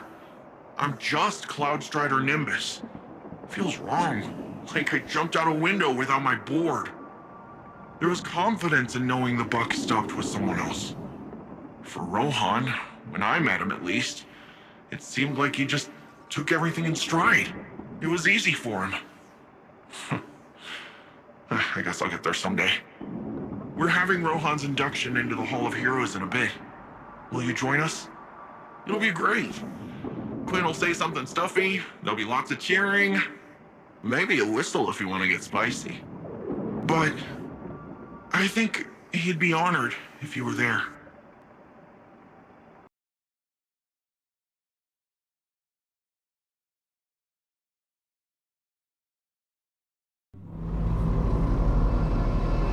I'm just Cloudstrider Nimbus. Feels wrong, like I jumped out a window without my board. There was confidence in knowing the buck stopped with someone else. For Rohan, when I met him at least, it seemed like he just took everything in stride. It was easy for him. I guess I'll get there someday. We're having Rohan's induction into the Hall of Heroes in a bit. Will you join us? It'll be great. Quinn will say something stuffy, there'll be lots of cheering. Maybe a whistle if you want to get spicy. But I think he'd be honored if you were there.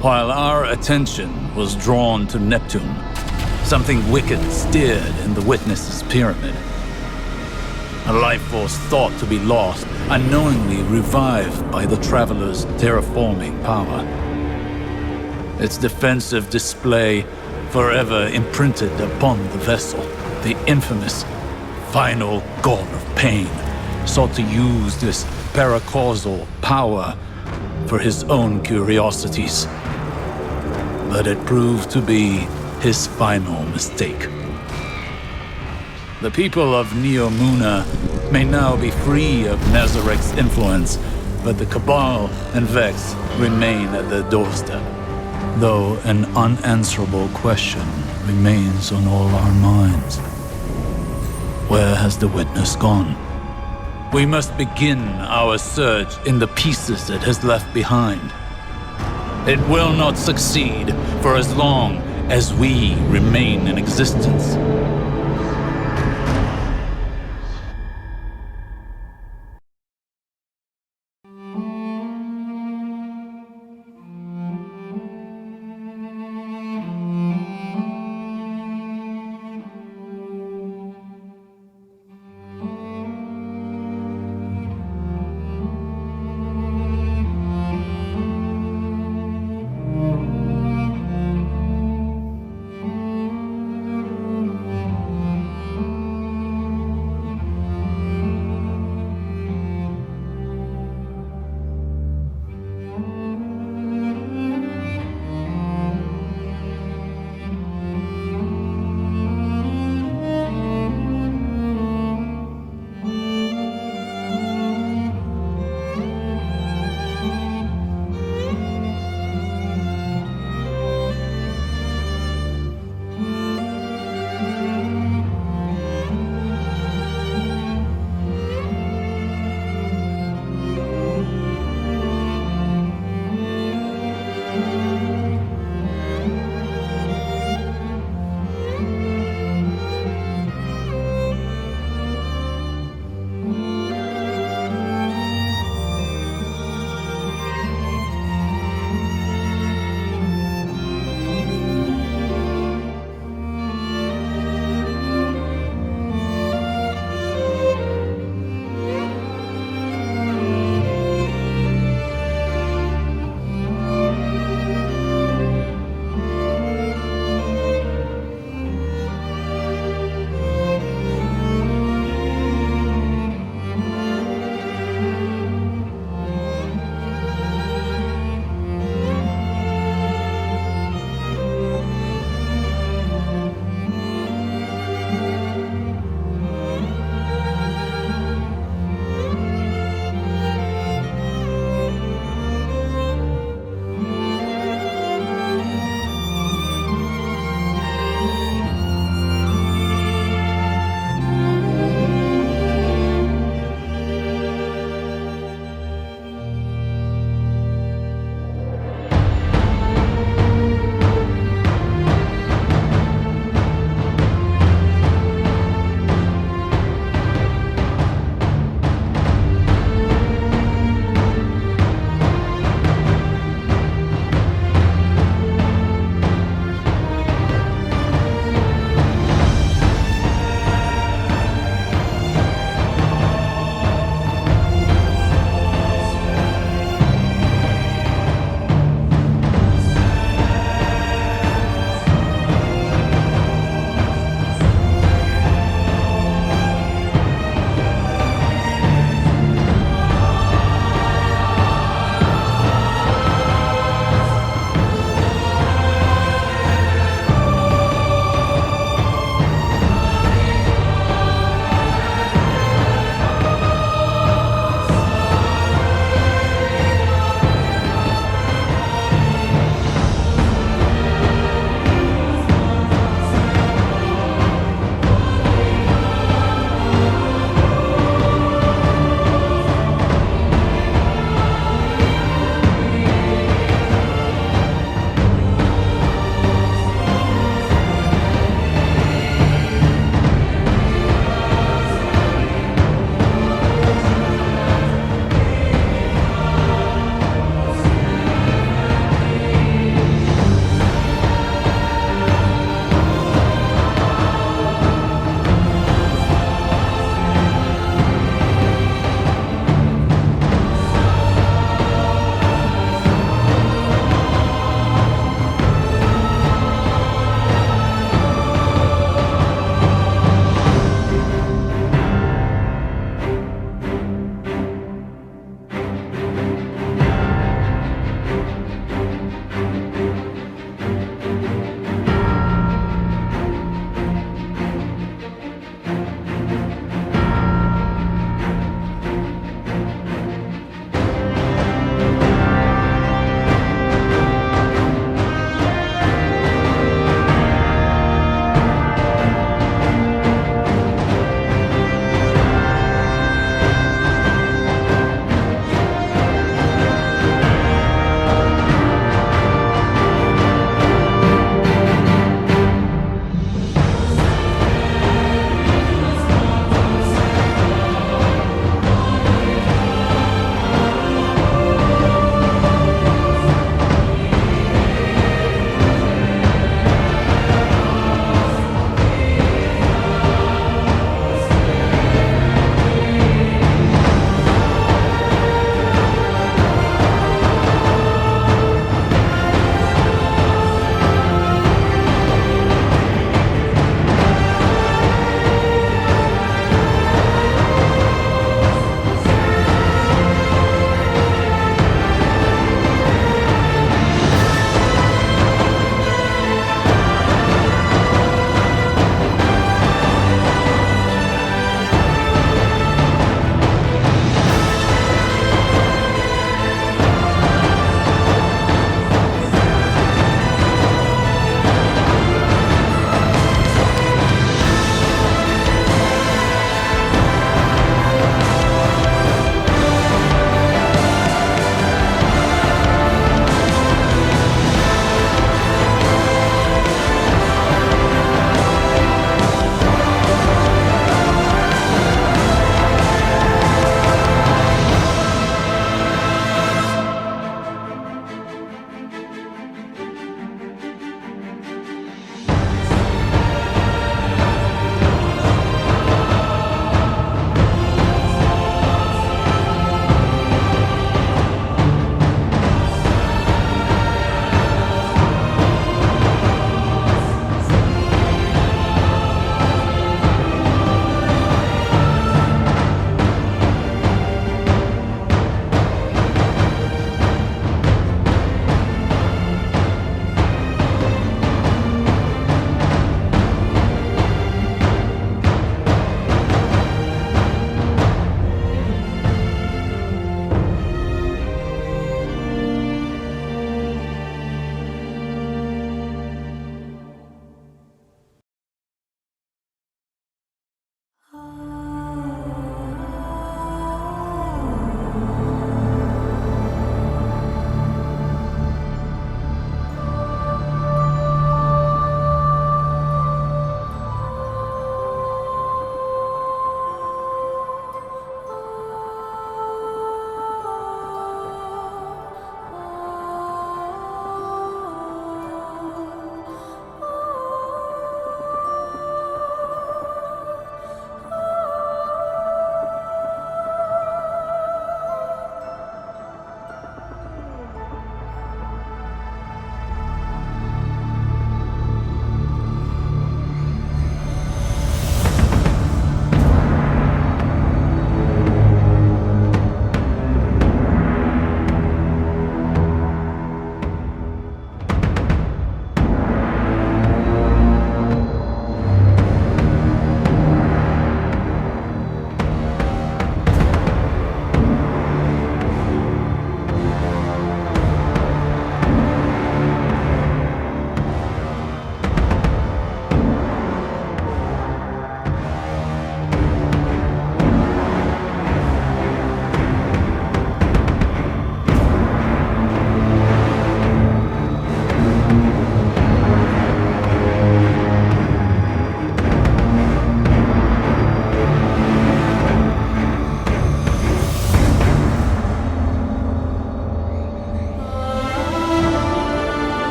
While our attention was drawn to Neptune, something wicked stirred in the Witness's pyramid. A life force thought to be lost, unknowingly revived by the Traveler's terraforming power. Its defensive display forever imprinted upon the vessel, the infamous final god of pain, sought to use this paracausal power for his own curiosities. But it proved to be his final mistake. The people of Neomuna may now be free of Nazarek's influence, but the Cabal and Vex remain at their doorstep. Though an unanswerable question remains on all our minds. Where has the Witness gone? We must begin our search in the pieces it has left behind. It will not succeed for as long as we remain in existence.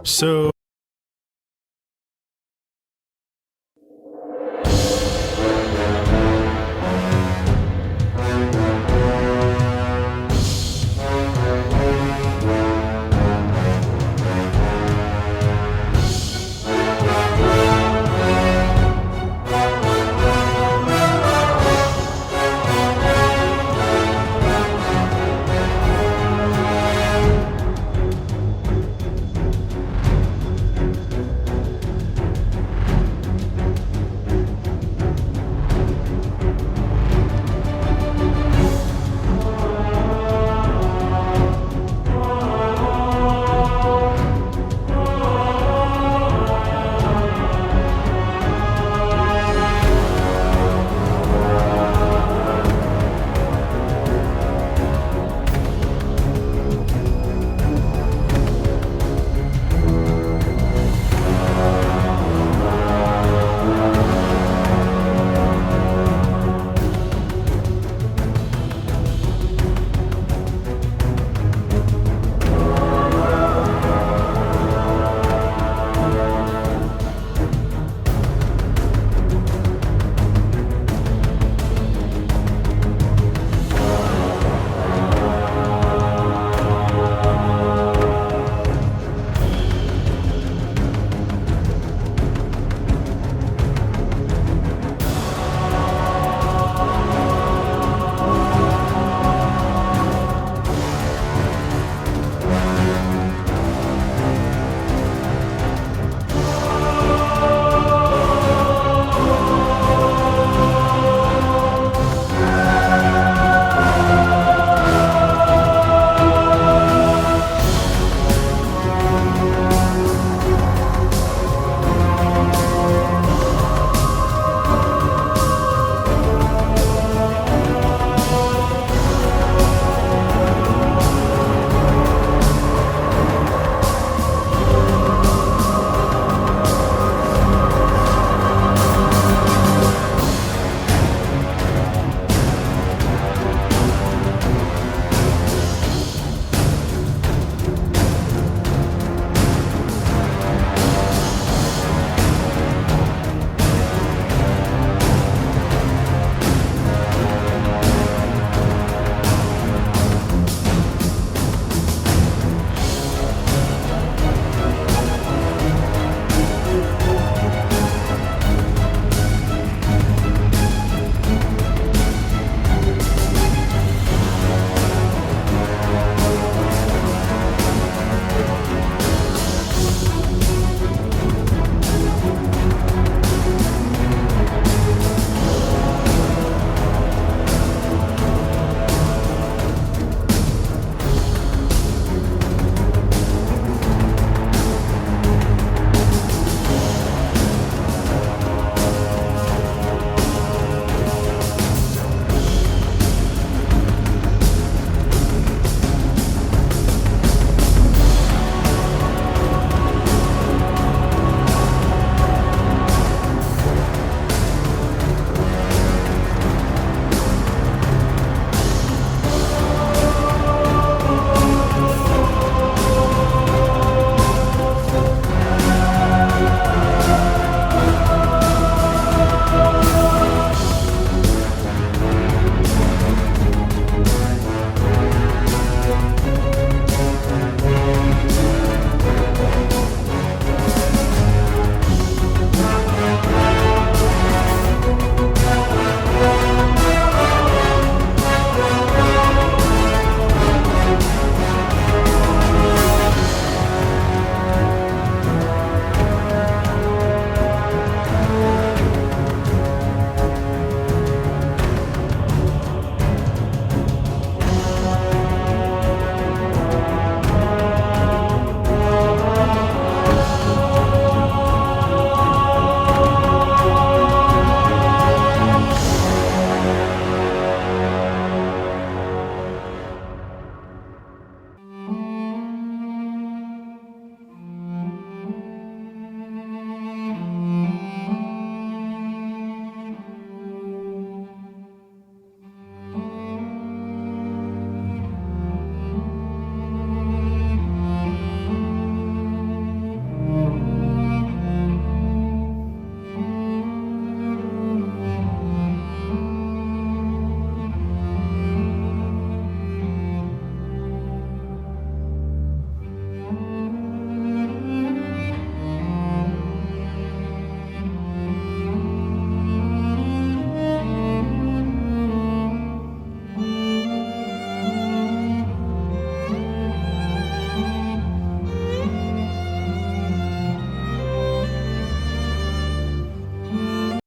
So